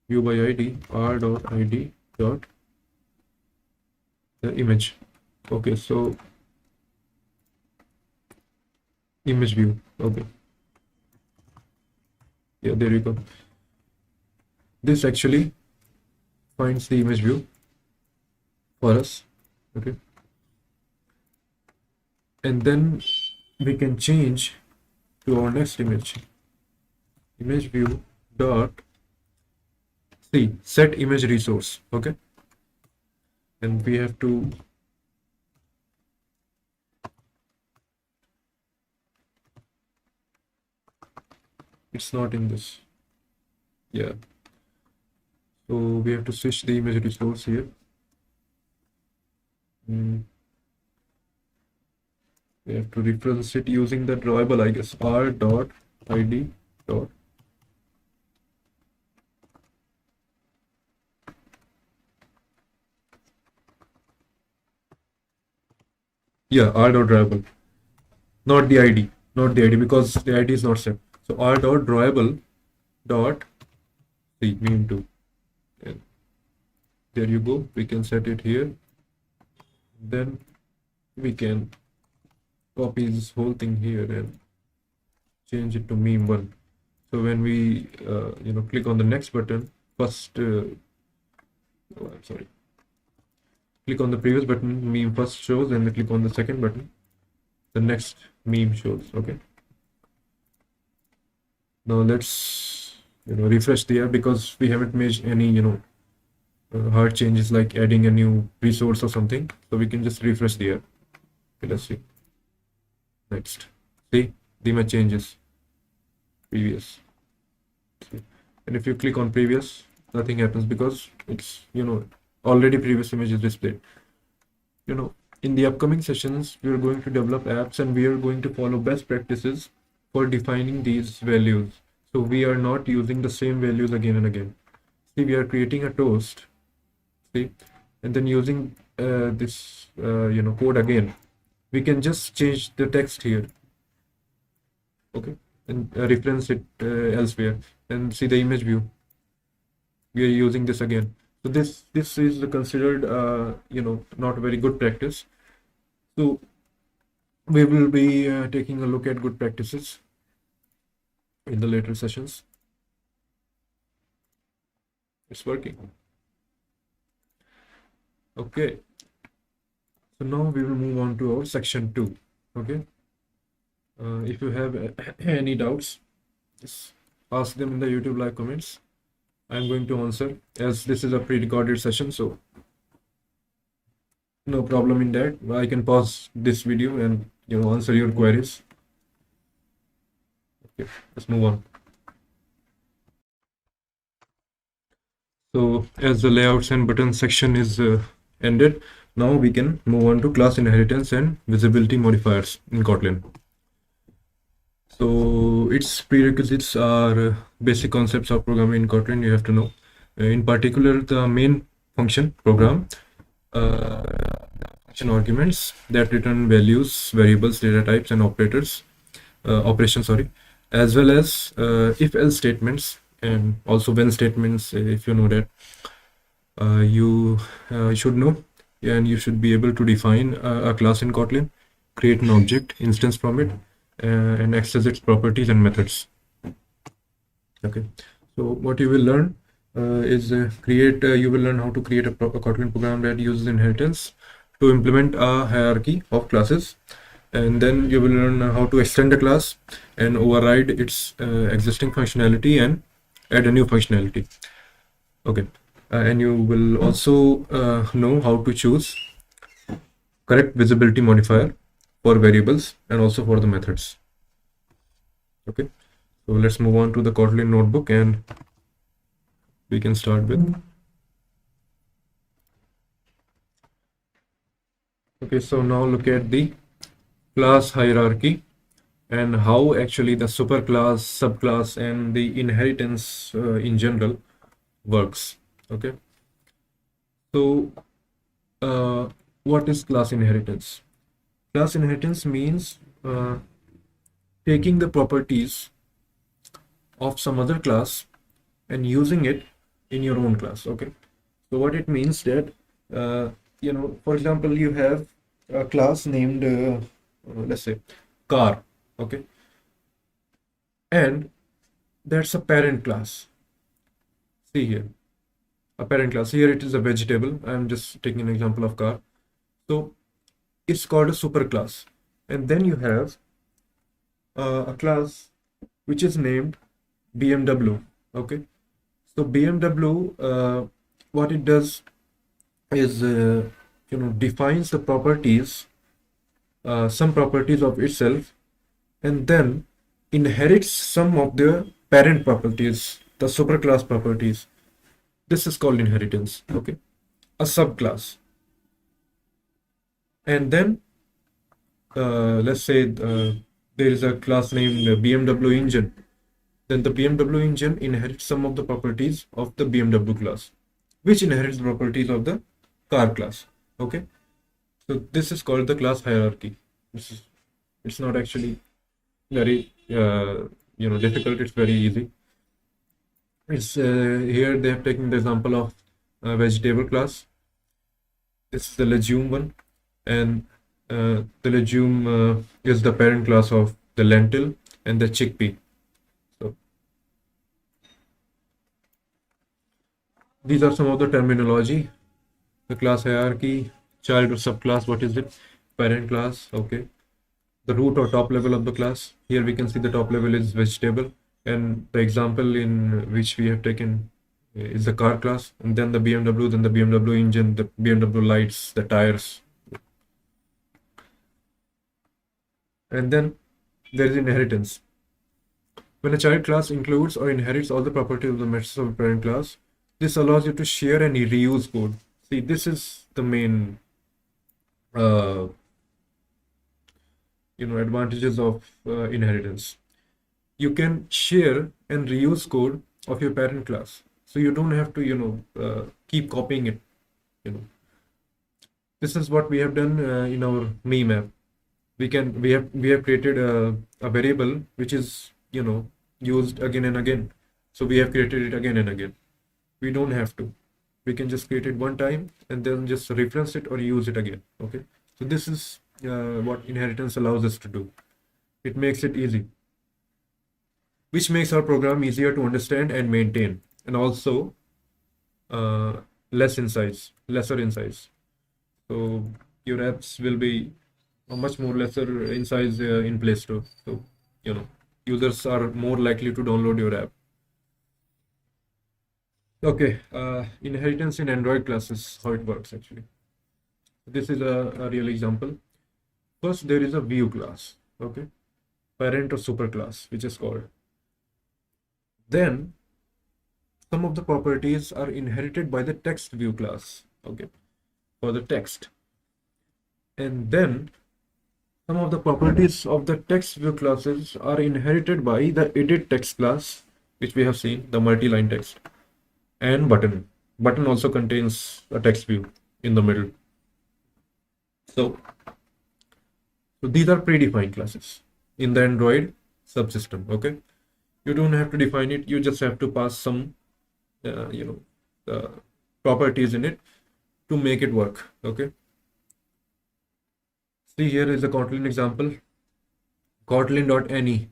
view by ID r.id dot the image. Okay, so image view. Okay, yeah, there you go. This actually finds the image view for us. Okay, and then we can change to our next image view dot set image resource. Okay, and we have to it's not in this. Yeah, so we have to switch the image resource here. We have to reference it using the drawable, I guess, r.id dot r dot drawable, not the ID, because the ID is not set. So r dot drawable dot meme 2, and there you go. We can set it here. Then we can copy this whole thing here and change it to meme 1. So when we click on the next button, first I'm sorry, click on the previous button, meme first shows, and we click on the second button, the next meme shows. Okay, now let's refresh the app, because we haven't made any hard changes like adding a new resource or something. So we can just refresh the app. Okay, let's see. Next, see, the image changes. Previous. See. And if you click on previous, nothing happens, because it's already previous image is displayed. In the upcoming sessions, we are going to develop apps, and we are going to follow best practices for defining these values. So we are not using the same values again and again. See, we are creating a toast. See, and then using this code again, we can just change the text here. Okay, and reference it elsewhere, and see the image view. We are using this again. So this is considered not very good practice. So we will be taking a look at good practices in the later sessions. It's working. Okay, so now we will move on to our section 2. Okay, if you have any doubts, just ask them in the YouTube live comments. I'm going to answer, as this is a pre-recorded session. So No problem in that. I can pause this video and answer your queries. Okay, let's move on. So as the layouts and buttons section is ended, now we can move on to class inheritance and visibility modifiers in Kotlin. So its prerequisites are basic concepts of programming in Kotlin you have to know. In particular, the main function program, function arguments that return values, variables, data types, and operations, sorry, as well as if-else statements and also when statements, if you know that. You should know, and you should be able to define a class in Kotlin, create an object instance from it, and access its properties and methods. Okay, so what you will learn is you will learn how to create a Kotlin program that uses inheritance to implement a hierarchy of classes, and then you will learn how to extend a class and override its existing functionality and add a new functionality. Okay, and you will also know how to choose correct visibility modifier for variables and also for the methods. Okay, so let's move on to the Kotlin notebook and we can start with. Okay, so now look at the class hierarchy and how actually the superclass, subclass, and the inheritance in general works. Okay, so what is class inheritance? Class inheritance means taking the properties of some other class and using it in your own class. Okay, so what it means that for example, you have a class named let's say car. Okay, and that's a parent class. See here, a parent class. Here it is a vegetable. I'm just taking an example of car. So it's called a superclass, and then you have a class which is named BMW. Okay, so BMW, what it does is defines the properties, some properties of itself, and then inherits some of the parent properties, the superclass properties. This is called inheritance. Okay, a subclass, and then let's say there is a class named BMW engine. Then the BMW engine inherits some of the properties of the BMW class, which inherits the properties of the car class. Okay, so this is called the class hierarchy. It's not actually very difficult. It's very easy. It's here they have taken the example of vegetable class. This is the legume one, and the legume is the parent class of the lentil and the chickpea. So these are some of the terminology. The class hierarchy, child or subclass, what is it? Parent class, okay. The root or top level of the class. Here we can see the top level is vegetable, and the example in which we have taken is the car class, and then the BMW, then the BMW engine, the BMW lights, the tires. And then there is inheritance. When a child class includes or inherits all the properties of the methods of a parent class, this allows you to share and reuse code. See, this is the main advantages of inheritance. You can share and reuse code of your parent class, so you don't have to keep copying it. This is what we have done in our meme app. We have created a variable which is used again and again, so we have created it again and again. We don't have to. We can just create it one time and then just reference it or use it again. Okay, so this is what inheritance allows us to do. It makes it easy, which makes our program easier to understand and maintain, and also lesser in size. So your apps will be much more lesser in size in Play Store. So users are more likely to download your app. Okay, inheritance in Android classes, how it works actually. This is a real example. First, there is a view class, okay, parent or superclass, which is called. Then, some of the properties are inherited by the text view class, okay, for the text. And then, some of the properties of the text view classes are inherited by the edit text class, which we have seen, the multi-line text, and button. Button also contains a text view in the middle. So these are predefined classes in the Android subsystem, okay? You don't have to define it, you just have to pass some, properties in it to make it work, okay? See, here is a Kotlin example, Kotlin.any.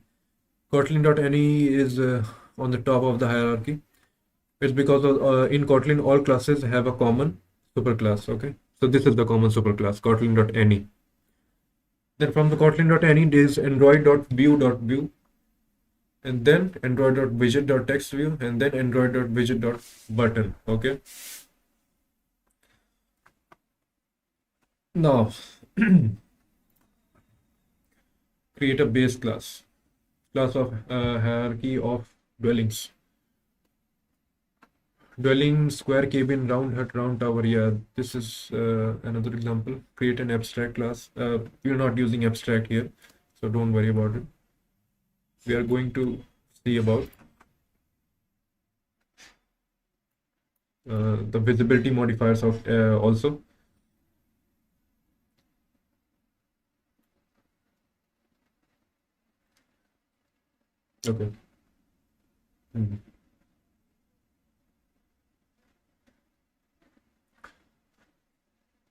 Kotlin.any is on the top of the hierarchy. It's because in Kotlin, all classes have a common superclass, okay? So this is the common superclass, Kotlin.any. Then from the Kotlin.any, there is Android.view.view, and then Android.widget.textView, and then Android.widget.button, okay? Now, create a base class of hierarchy of dwellings. Dwelling, square, cabin, round hut, round tower. Yeah, this is another example. Create an abstract class. We're not using abstract here, so don't worry about it. We are going to see about the visibility modifiers of also. Okay.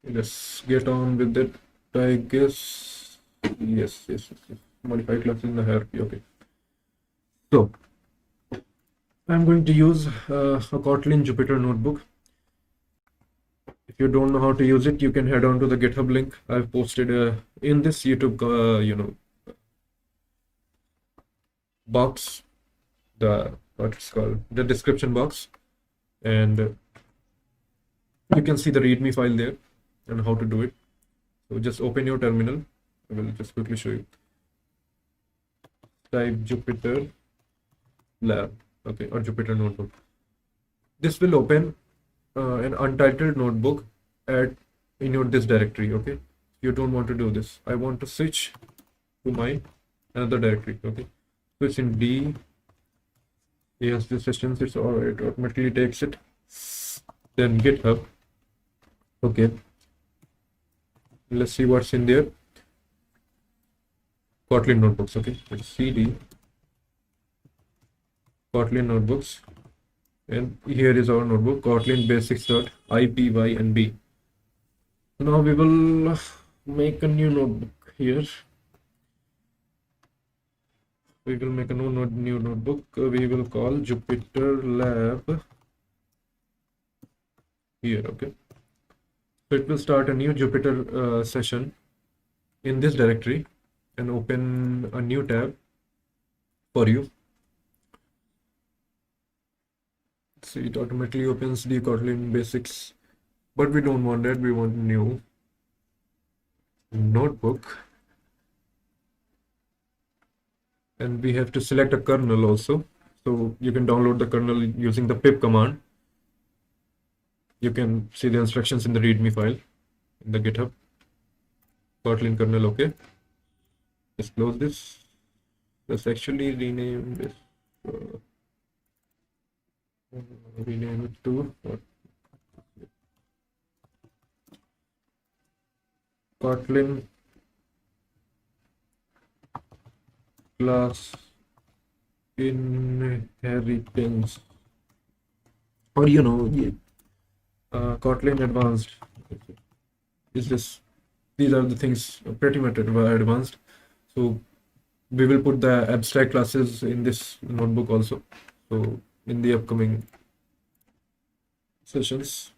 Let's get on with it, I guess. Yes. Modify classes in the hierarchy. Okay. So I'm going to use a Kotlin Jupyter notebook. If you don't know how to use it, you can head on to the GitHub link I've posted in this YouTube, box, what's called the description box, and you can see the README file there and how to do it. So just open your terminal. I will just quickly show you. Type Jupyter Lab, okay, or Jupyter Notebook. This will open an untitled notebook in your this directory, okay? You don't want to do this. I want to switch to my another directory, okay? Switch in D. Yes, this sessions, it's all right, automatically takes it. Then GitHub, okay. Let's see what's in there. Kotlin notebooks, okay. Let's CD Kotlin notebooks, and here is our notebook, Kotlin Basics.ipynb. Now we will make a new notebook here. We will make a new notebook. We will call Jupyter Lab here, okay. So it will start a new Jupyter session in this directory and open a new tab for you. See, it automatically opens the Kotlin Basics, but we don't want that. We want new notebook, and we have to select a kernel also. So you can download the kernel using the pip command. You can see the instructions in the README file in the GitHub. Kotlin kernel, okay. Let's close this. Let's actually rename this. Rename it to Kotlin class inheritance, or Kotlin advanced. Is this? These are the things pretty much advanced. So we will put the abstract classes in this notebook also. So in the upcoming sessions,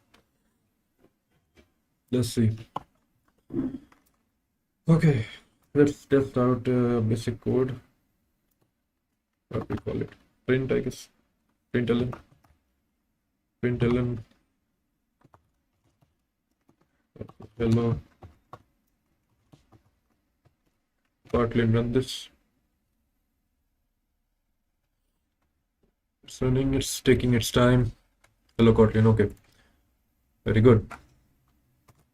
let's see. Okay, let's test out basic code. What we call it? Print, I guess. Println. Hello, Kotlin, run this. It's running, it's taking its time. Hello, Kotlin, okay. Very good.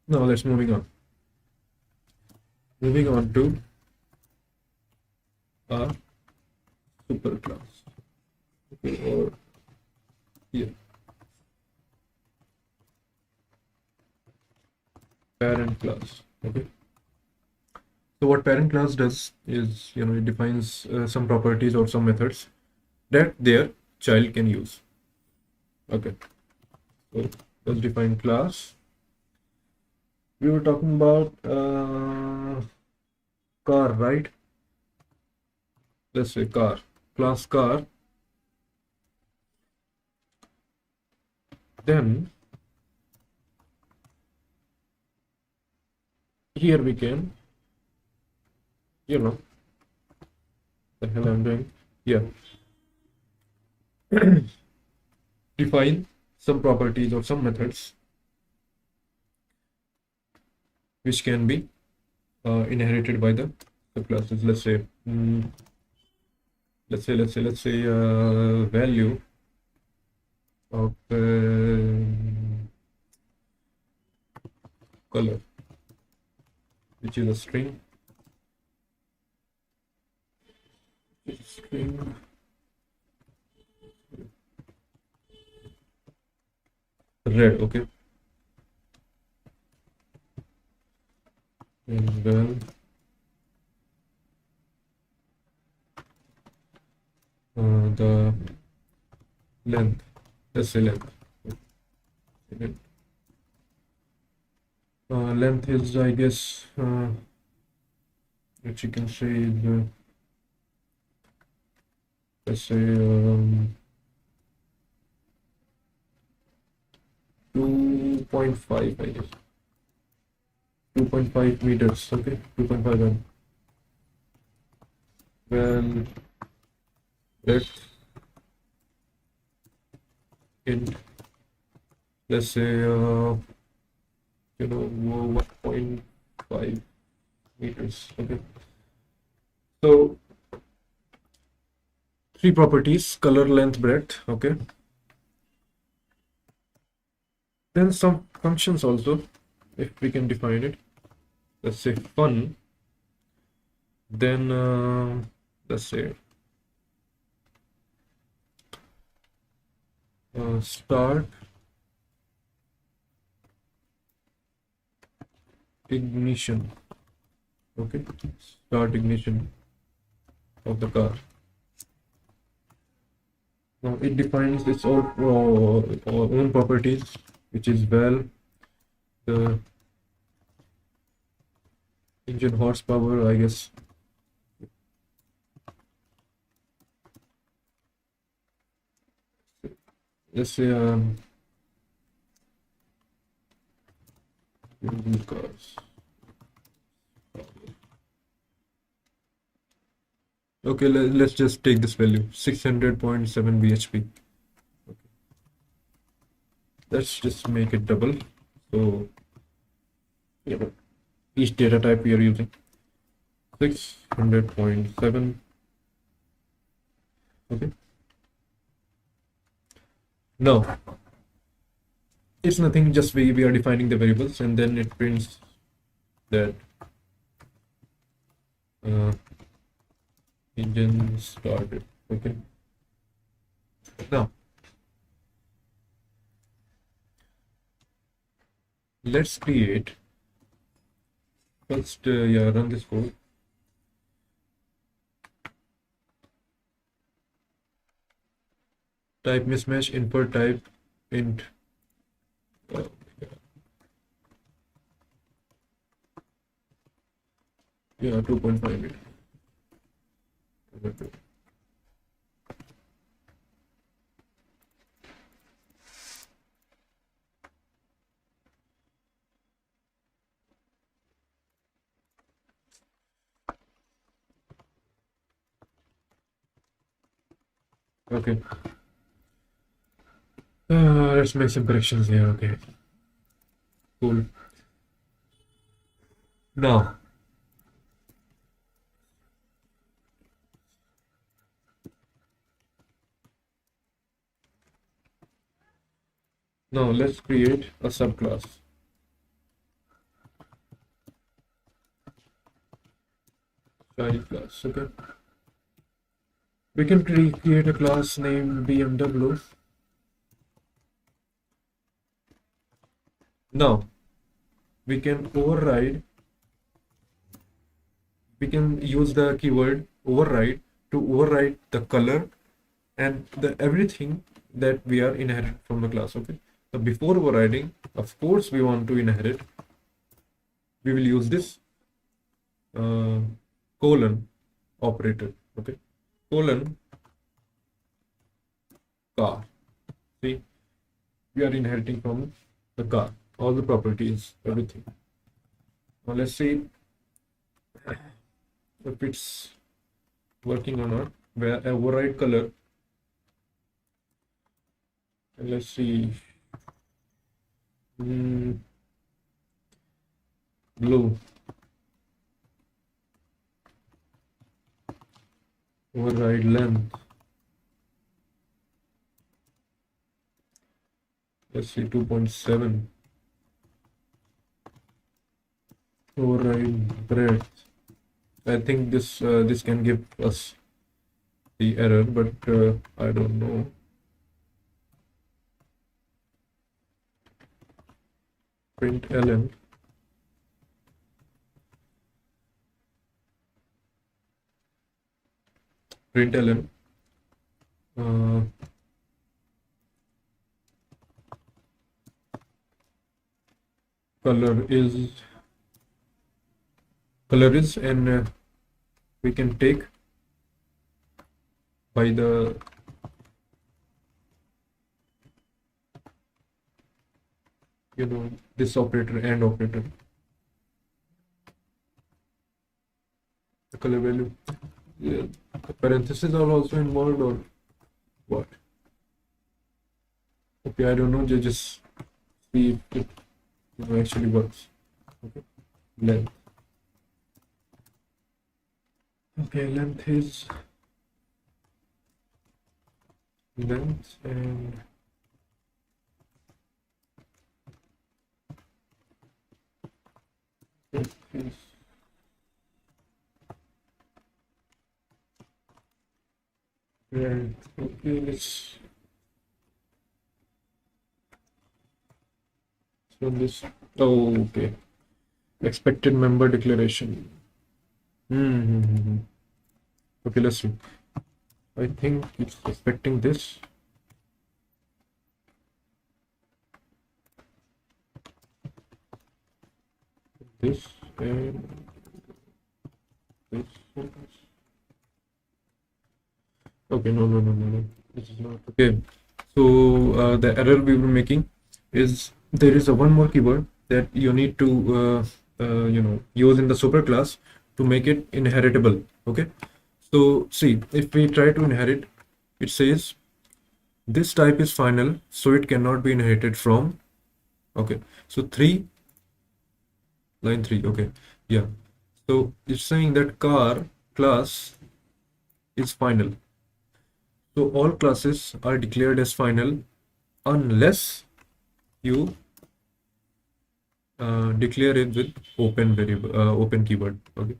Now let's moving on. Moving on to our super class. Okay, or here, parent class. Okay. So what parent class does is, it defines some properties or some methods that their child can use. Okay. So let's define class. We were talking about car, right? Let's say car, class car. Then here we can, the hell I'm doing. Yeah. Define some properties or some methods which can be inherited by the subclasses. Let's say value of color, which is a string. Red, okay. And then the length, let's say length. Length is, I guess, what you can say is, let's say 2.5, I guess. 2.5 meters, okay, 2.5 m. Well, let's let's say 1.5 meters, okay. So three properties: color, length, breadth, okay. Then some functions also, if we can define it. Let's say fun. Then let's say start ignition, okay. Start ignition of the car. Now it defines its own properties, which is the engine horsepower, I guess. Let's say cars. Okay, let's just take this value, 600.7 bhp. Okay. Let's just make it double. So each data type we are using 600.7. okay. Now it's nothing, just we are defining the variables, and then it prints that engine started, okay. Now let's create first run this code. Type mismatch, input type int. Yeah, 2.5 meter. Okay. Let's make some corrections here. Okay. Cool. Now, let's create a subclass. Child class. Okay. We can create a class named BMW. Now, we can override. We can use the keyword override to override the color and the everything that we are inherit from the class. Okay. So before overriding, of course, we want to inherit. We will use this colon operator. Okay. Colon car. See, we are inheriting from the car, all the properties, everything. Now let's see if it's working or not. Where override color. And let's see. Blue. Override length. Let's see 2.7. Override breadth. I think this can give us the error, but I don't know. Print ln. Print ln. Color is and we can take by the this operator and operator, the color value. Yeah, the parentheses are also involved or what? Okay, I don't know. Just see if it actually works. Okay, length. Okay, length is length and it is right. Okay, let's run this. Oh, okay. Expected member declaration. Okay, let's see. I think it's expecting this. This and this. Okay, no. This is not okay. So the error we were making is there is a one more keyword that you need to use in the superclass to make it inheritable. Okay, so see, if we try to inherit, it says this type is final, so it cannot be inherited from. Okay, so line 3. Okay, yeah, so it's saying that car class is final, so all classes are declared as final unless you declare it with open variable, open keyword. Okay,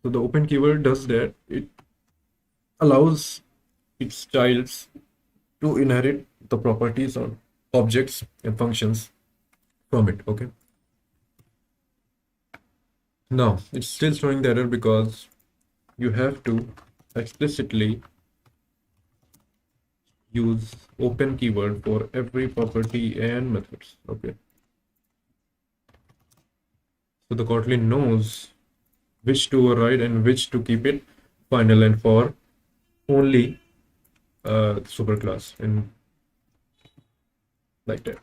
so the open keyword does that. It allows its childs to inherit the properties or objects and functions from it. Okay, now it's still showing the error because you have to explicitly use open keyword for every property and methods. Okay, so the Kotlin knows which to override and which to keep it final and for only superclass and like that.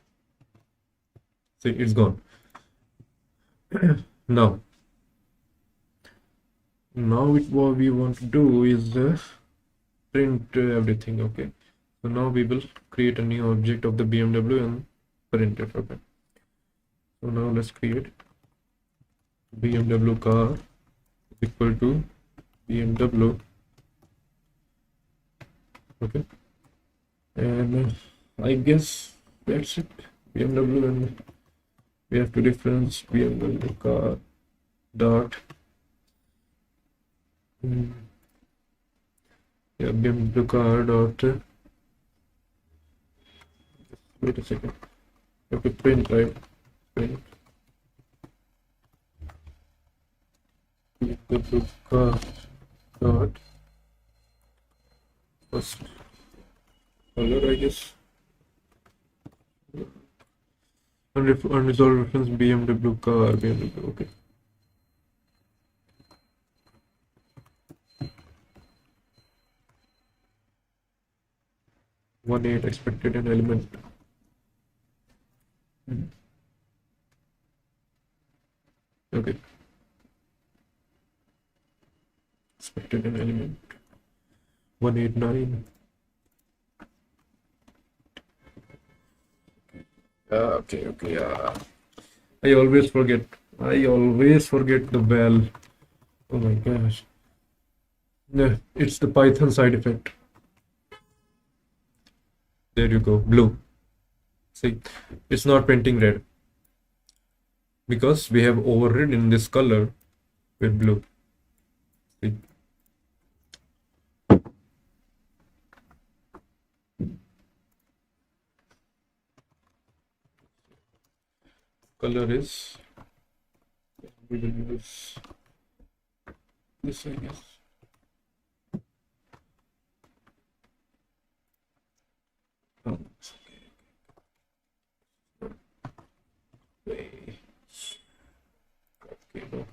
See, it's gone. now what we want to do is print everything. Okay, so now we will create a new object of the BMW and print it. Okay, so now let's create BMW car is equal to BMW. Okay, and I guess that's it. BMW, and we have to reference BMW car dot yeah, BMW car dot wait a second. Okay, print, right? Print BMW car dot first color, I guess. Unresolved reference BMW car, BMW. Okay. One eight expected an element. Okay. Expected an element. 189. Okay. I always forget. The val. Oh my gosh. Yeah, it's the Python side effect. There you go. Blue. See, it's not printing red because we have overridden this color with blue. See? Color is, we will use this, I guess. Oh, okay. No.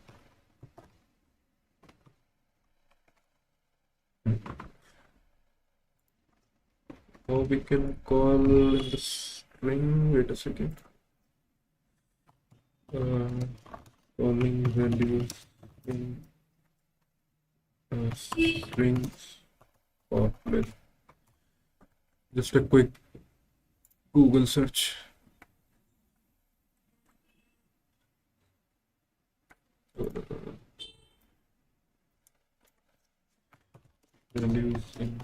Or we can call in the string, wait a second. Calling values in strings Kotlin. Just a quick Google search. Values in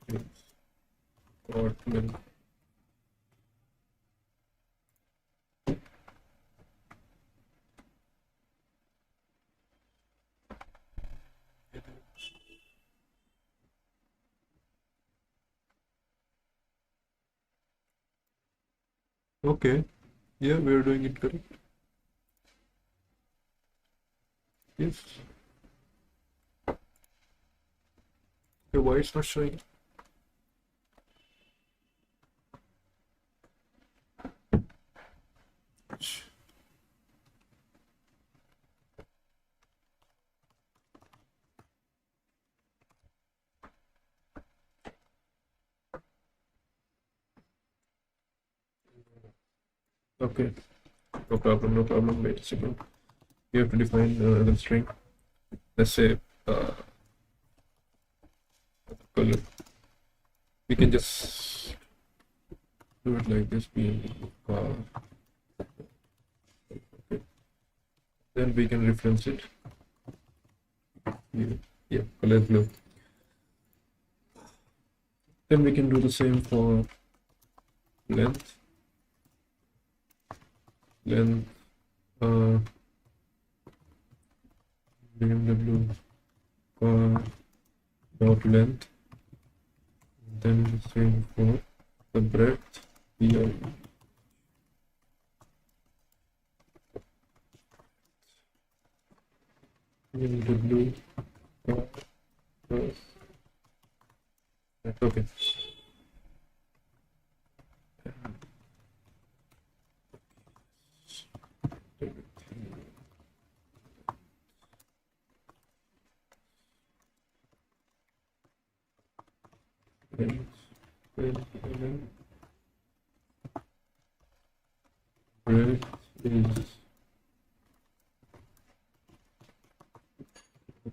strings Kotlin. Okay, yeah, we're doing it correct. Yes. Okay, why it's not showing? Okay, no problem. Wait a second. You have to define the string. Let's say color. We can just do it like this. Okay. Then we can reference it. Yeah, color blue. Then we can do the same for length. BMW dot length. Then the same for the breadth. Yeah. BMW. Okay. Breadth is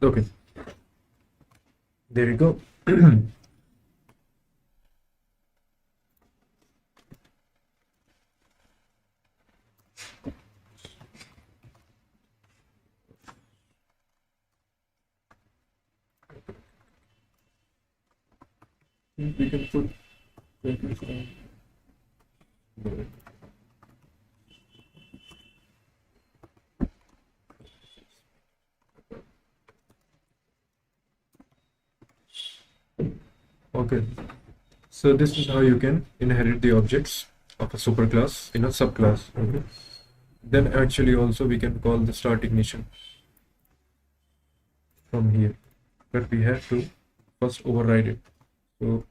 okay. There you go. think we can put 25. Okay, so this is how you can inherit the objects of a superclass in a subclass. Okay, then actually also we can call the start ignition from here, but we have to first override it. So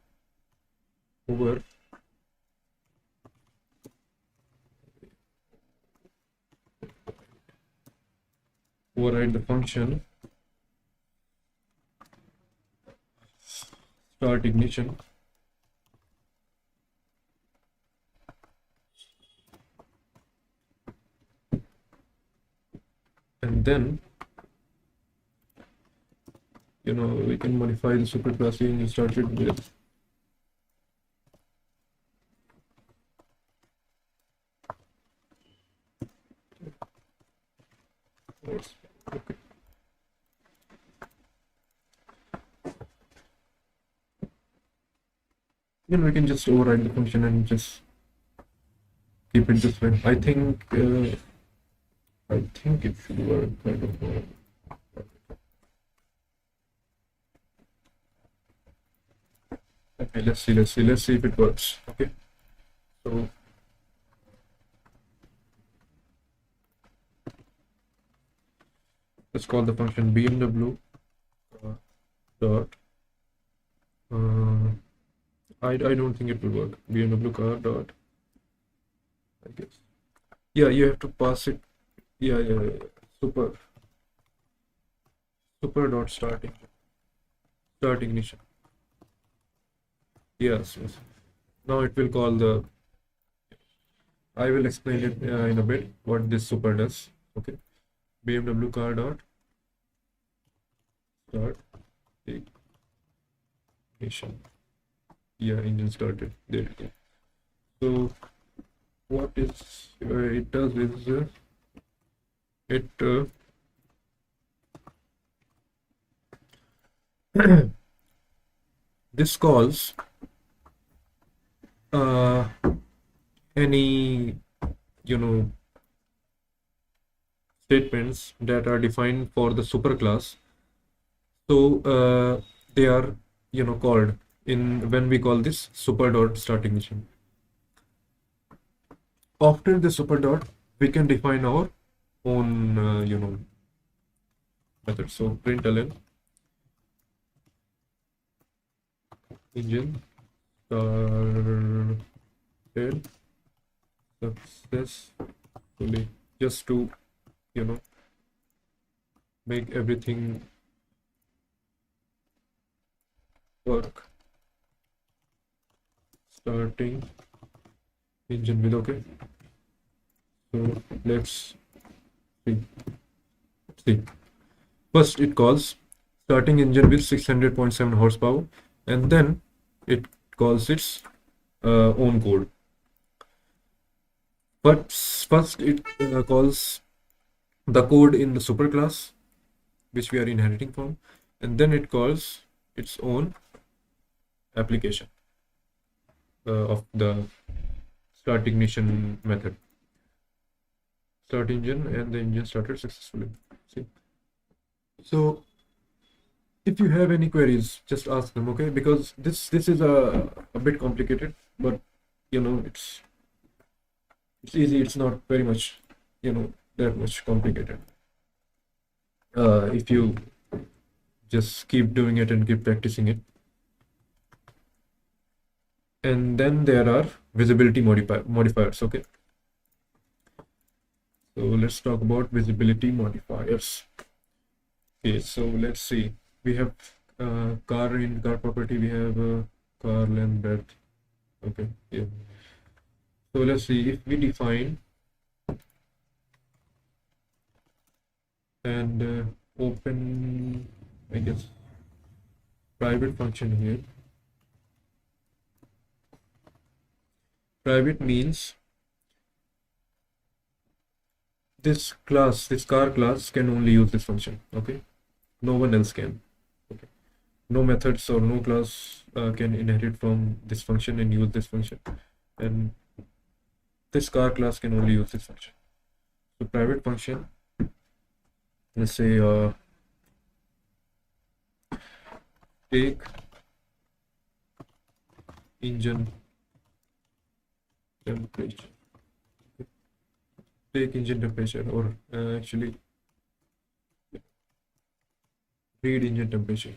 override the function start ignition, and then we can modify the superclass and start it with okay. We can just override the function and just keep it this way. I think it should work kind of. Okay, let's see if it works. Okay, so let's call the function bmw dot I don't think it will work. bmw car dot, I guess, yeah, you have to pass it. Yeah. super dot start ignition. Yes. Now it will call the, I will explain it in a bit what this super does. Okay, bmw car dot start ignition. Yeah, engine started. There we go. So what it does is it this calls any statements that are defined for the superclass. So they are called in when we call this super dot start ignition. After the super dot, we can define our own method. So println engine started successfully, just to make everything work. Starting engine with okay. So let's see. First it calls starting engine with 600.7 horsepower, and then it calls its own code. But first it calls the code in the superclass which we are inheriting from, and then it calls its own application of the start ignition method. Start engine, and the engine started successfully. See, so if you have any queries, just ask them. Okay, because this is a bit complicated, but it's easy. It's not very much that much complicated if you just keep doing it and keep practicing it. And then there are visibility modifiers. Okay, so let's talk about visibility modifiers. Okay, so let's see. We have car. In car property we have car length, breadth. Okay, yeah. So let's see if we define and open, I guess, private function here. Private means this car class can only use this function. Okay, no one else can. Okay, no methods or no class can inherit from this function and use this function, and this car class can only use this function. So private function, let's say take engine temperature, take engine temperature, or actually read engine temperature,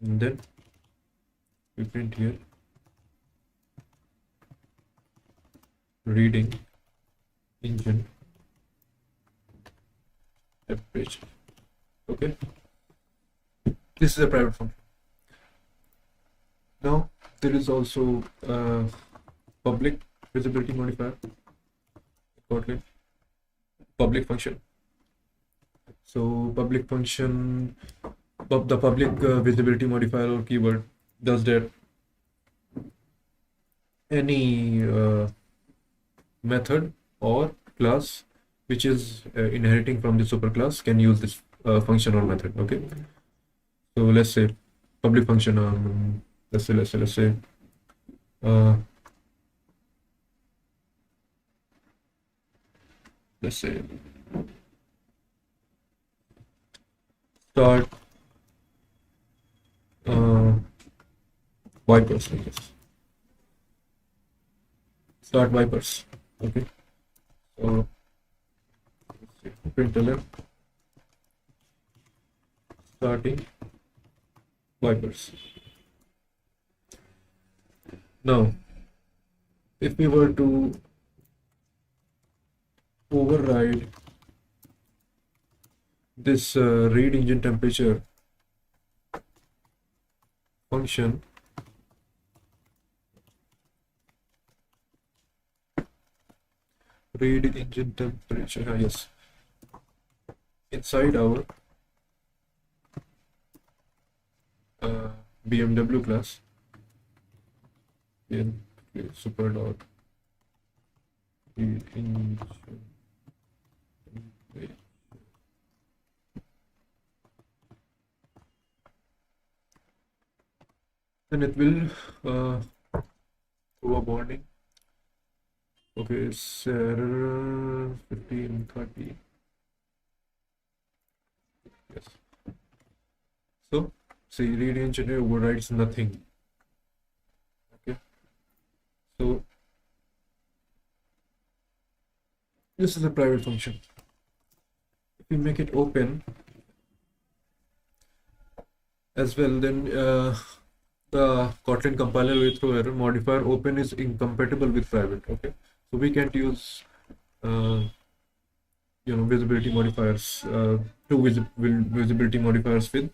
and then we print here reading engine temperature. Okay, this is a private function. Now there is also public visibility modifier, Kotlin public function. So public function, the public visibility modifier or keyword does that any method or class which is inheriting from the superclass can use this function or method. Okay, so let's say public function, let's say start wipers, I guess. Start wipers. Okay, so println starting wipers. Now if we were to override this read engine temperature function, read engine temperature, yes, inside our BMW class in super dot read engine temperature. Then it will throw a warning. Okay, it's 15:30. Yes. So see, read engine overrides nothing. Okay. So this is a private function. If we make it open as well, then the Kotlin compiler will throw error. Modifier open is incompatible with private. Okay, so we can't use visibility modifiers, two visibility modifiers with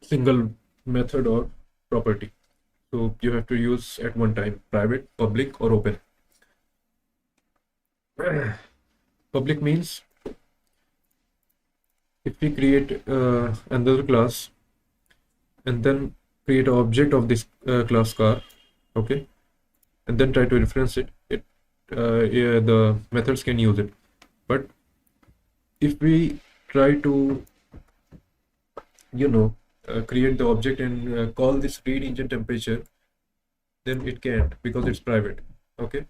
single method or property. So you have to use at one time private, public, or open. Public means if we create another class and then create an object of this class car, okay, and then try to reference it, yeah, the methods can use it. But if we try to create the object and call this read engine temperature, then it can't because it's private. Okay,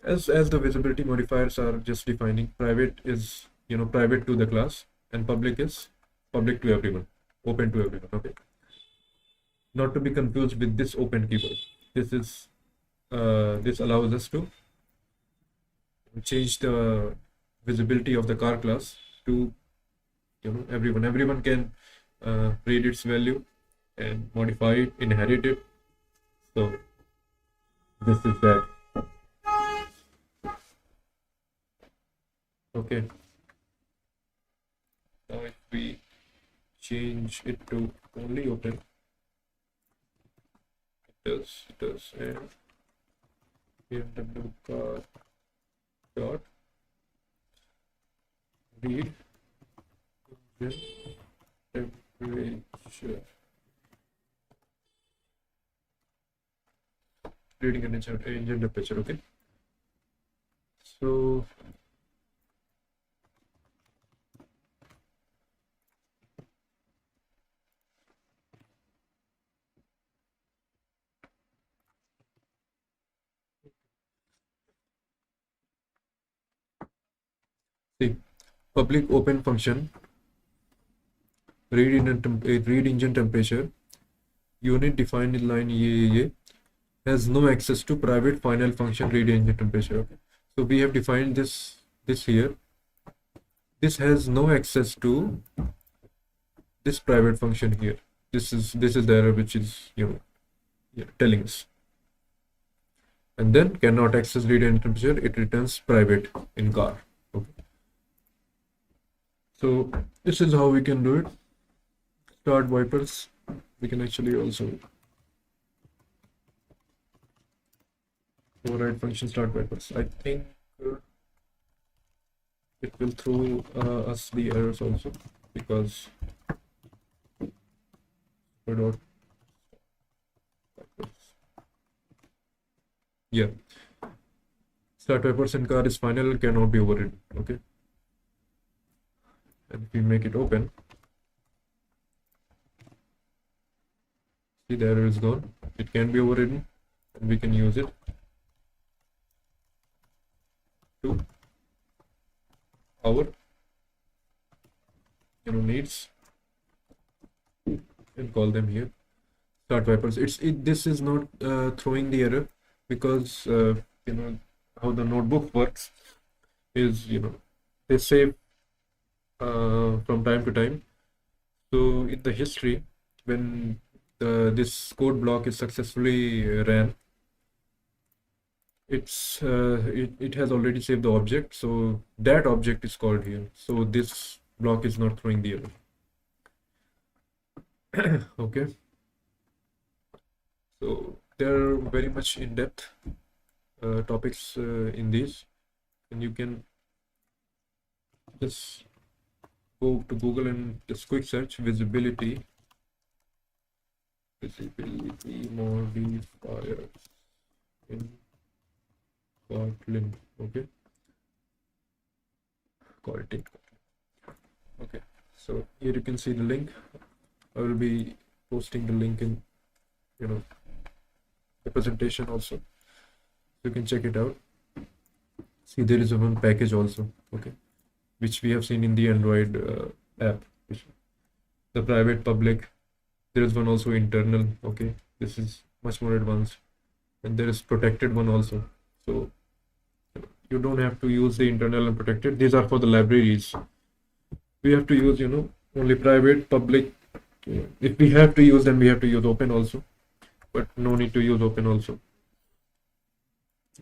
as the visibility modifiers are just defining, private is private to the class and public is public to everyone, open to everyone. Okay, not to be confused with this open keyword. This allows us to change the visibility of the car class to everyone can read its value and modify it, inherit it. So this is that. Okay, now if we change it to only open, it does and BMW car dot read engine temperature, reading an engine temperature. Okay, so See, public open function, read engine temperature, unit defined in line EAA has no access to private final function read engine temperature. Okay. So we have defined this here. This has no access to this private function here. This is the error which is telling us. And then cannot access read engine temperature. It returns private in car. Okay. So this is how we can do it. Start wipers. We can actually also override function start wipers. I think it will throw us the errors also because yeah, start wipers in car is final, cannot be overridden. Okay, and if we make it open, see the error is gone. It can be overridden, and we can use it to our needs and call them here start wipers. This is not throwing the error because how the notebook works is they save from time to time. So in the history, when this code block is successfully ran, it has already saved the object, so that object is called here. So this block is not throwing the error. Okay. So there are very much in-depth topics in these, and you can just go to Google and just quick search visibility modifiers in Kotlin. Okay, Kotlin. Okay, so here you can see the link. I will be posting the link in the presentation also. You can check it out. See, there is one package also, okay, which we have seen in the Android app. The private, public. There is one also internal. Okay, this is much more advanced, and there is protected one also. So you don't have to use the internal and protected. These are for the libraries. We have to use only private, public. If we have to use, then we have to use open also, but no need to use open also.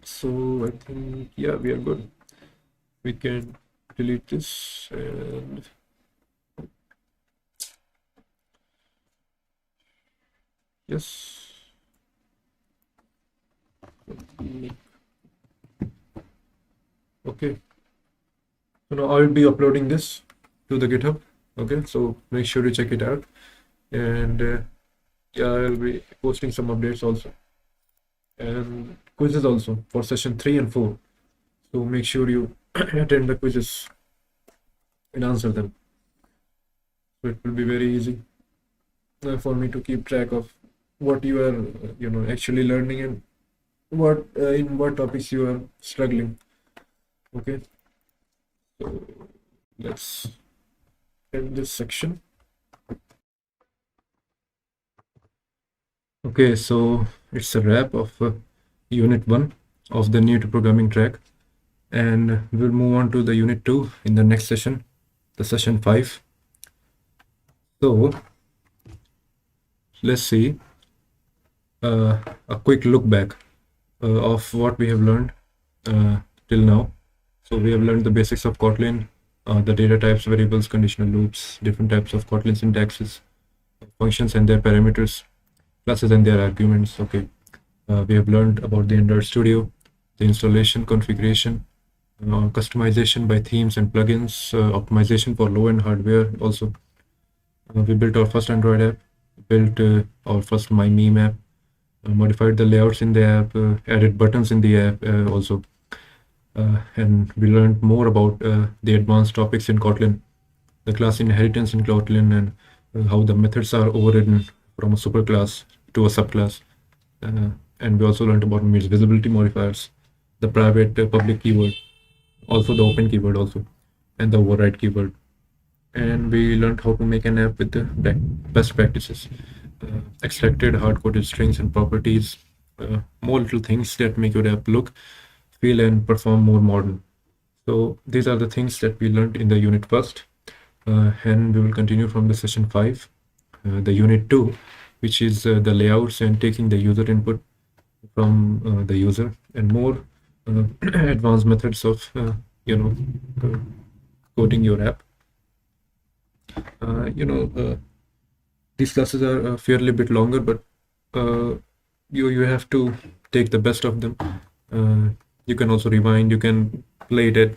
So I think we are good. We can delete this and yes. Okay. So now I will be uploading this to the GitHub. Okay, so make sure to check it out, and I'll be posting some updates also and quizzes also for session 3 and 4. So make sure you attend the quizzes and answer them. So it will be very easy for me to keep track of what you are actually learning and what in what topics you are struggling. Okay, so let's end this section. Okay, so it's a wrap of unit 1 of the new to programming track, and we'll move on to the unit 2 in the next session, the session 5. So let's see a quick look back of what we have learned till now. So we have learned the basics of Kotlin, the data types, variables, conditional loops, different types of Kotlin syntaxes, functions and their parameters, classes and their arguments. Okay, we have learned about the Android Studio, the installation, configuration, customization by themes and plugins, optimization for low-end hardware. Also, we built our first Android app, built our first My Meme app, modified the layouts in the app, added buttons in the app also. And we learned more about the advanced topics in Kotlin, the class inheritance in Kotlin, and how the methods are overridden from a superclass to a subclass. And we also learned about visibility modifiers, the private public keyword, also the open keyword also. and the override keyword. And we learned how to make an app with the best practices, extracted hard-coded strings and properties, more little things that make your app look, feel, and perform more modern. So these are the things that we learned in the unit first, and we will continue from the session 5, the unit 2, which is the layouts and taking the user input from the user, and more advanced methods of coding your app. These classes are fairly bit longer, but you have to take the best of them. You can also rewind. You can play it at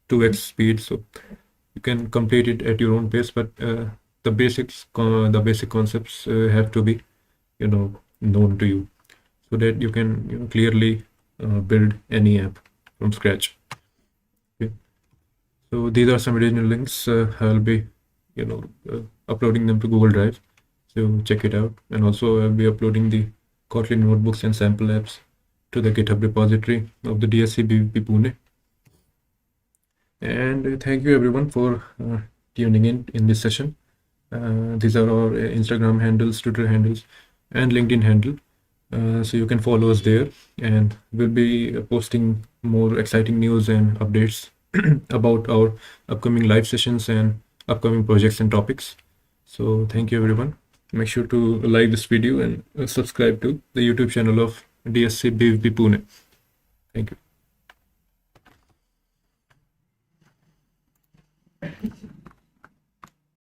2x speed, so you can complete it at your own pace. But the basic concepts have to be known to you, so that you can clearly build any app from scratch. Okay. So these are some additional links. I'll be uploading them to Google Drive, so check it out. And also I'll be uploading the Kotlin notebooks and sample apps to the GitHub repository of the DSC BVP Pune. And thank you everyone for tuning in this session. These are our Instagram handles, Twitter handles, and LinkedIn handle. So you can follow us there, and we'll be posting more exciting news and updates about our upcoming live sessions and upcoming projects and topics. So thank you everyone. Make sure to like this video and subscribe to the YouTube channel of DSC BVP Pune. Thank you.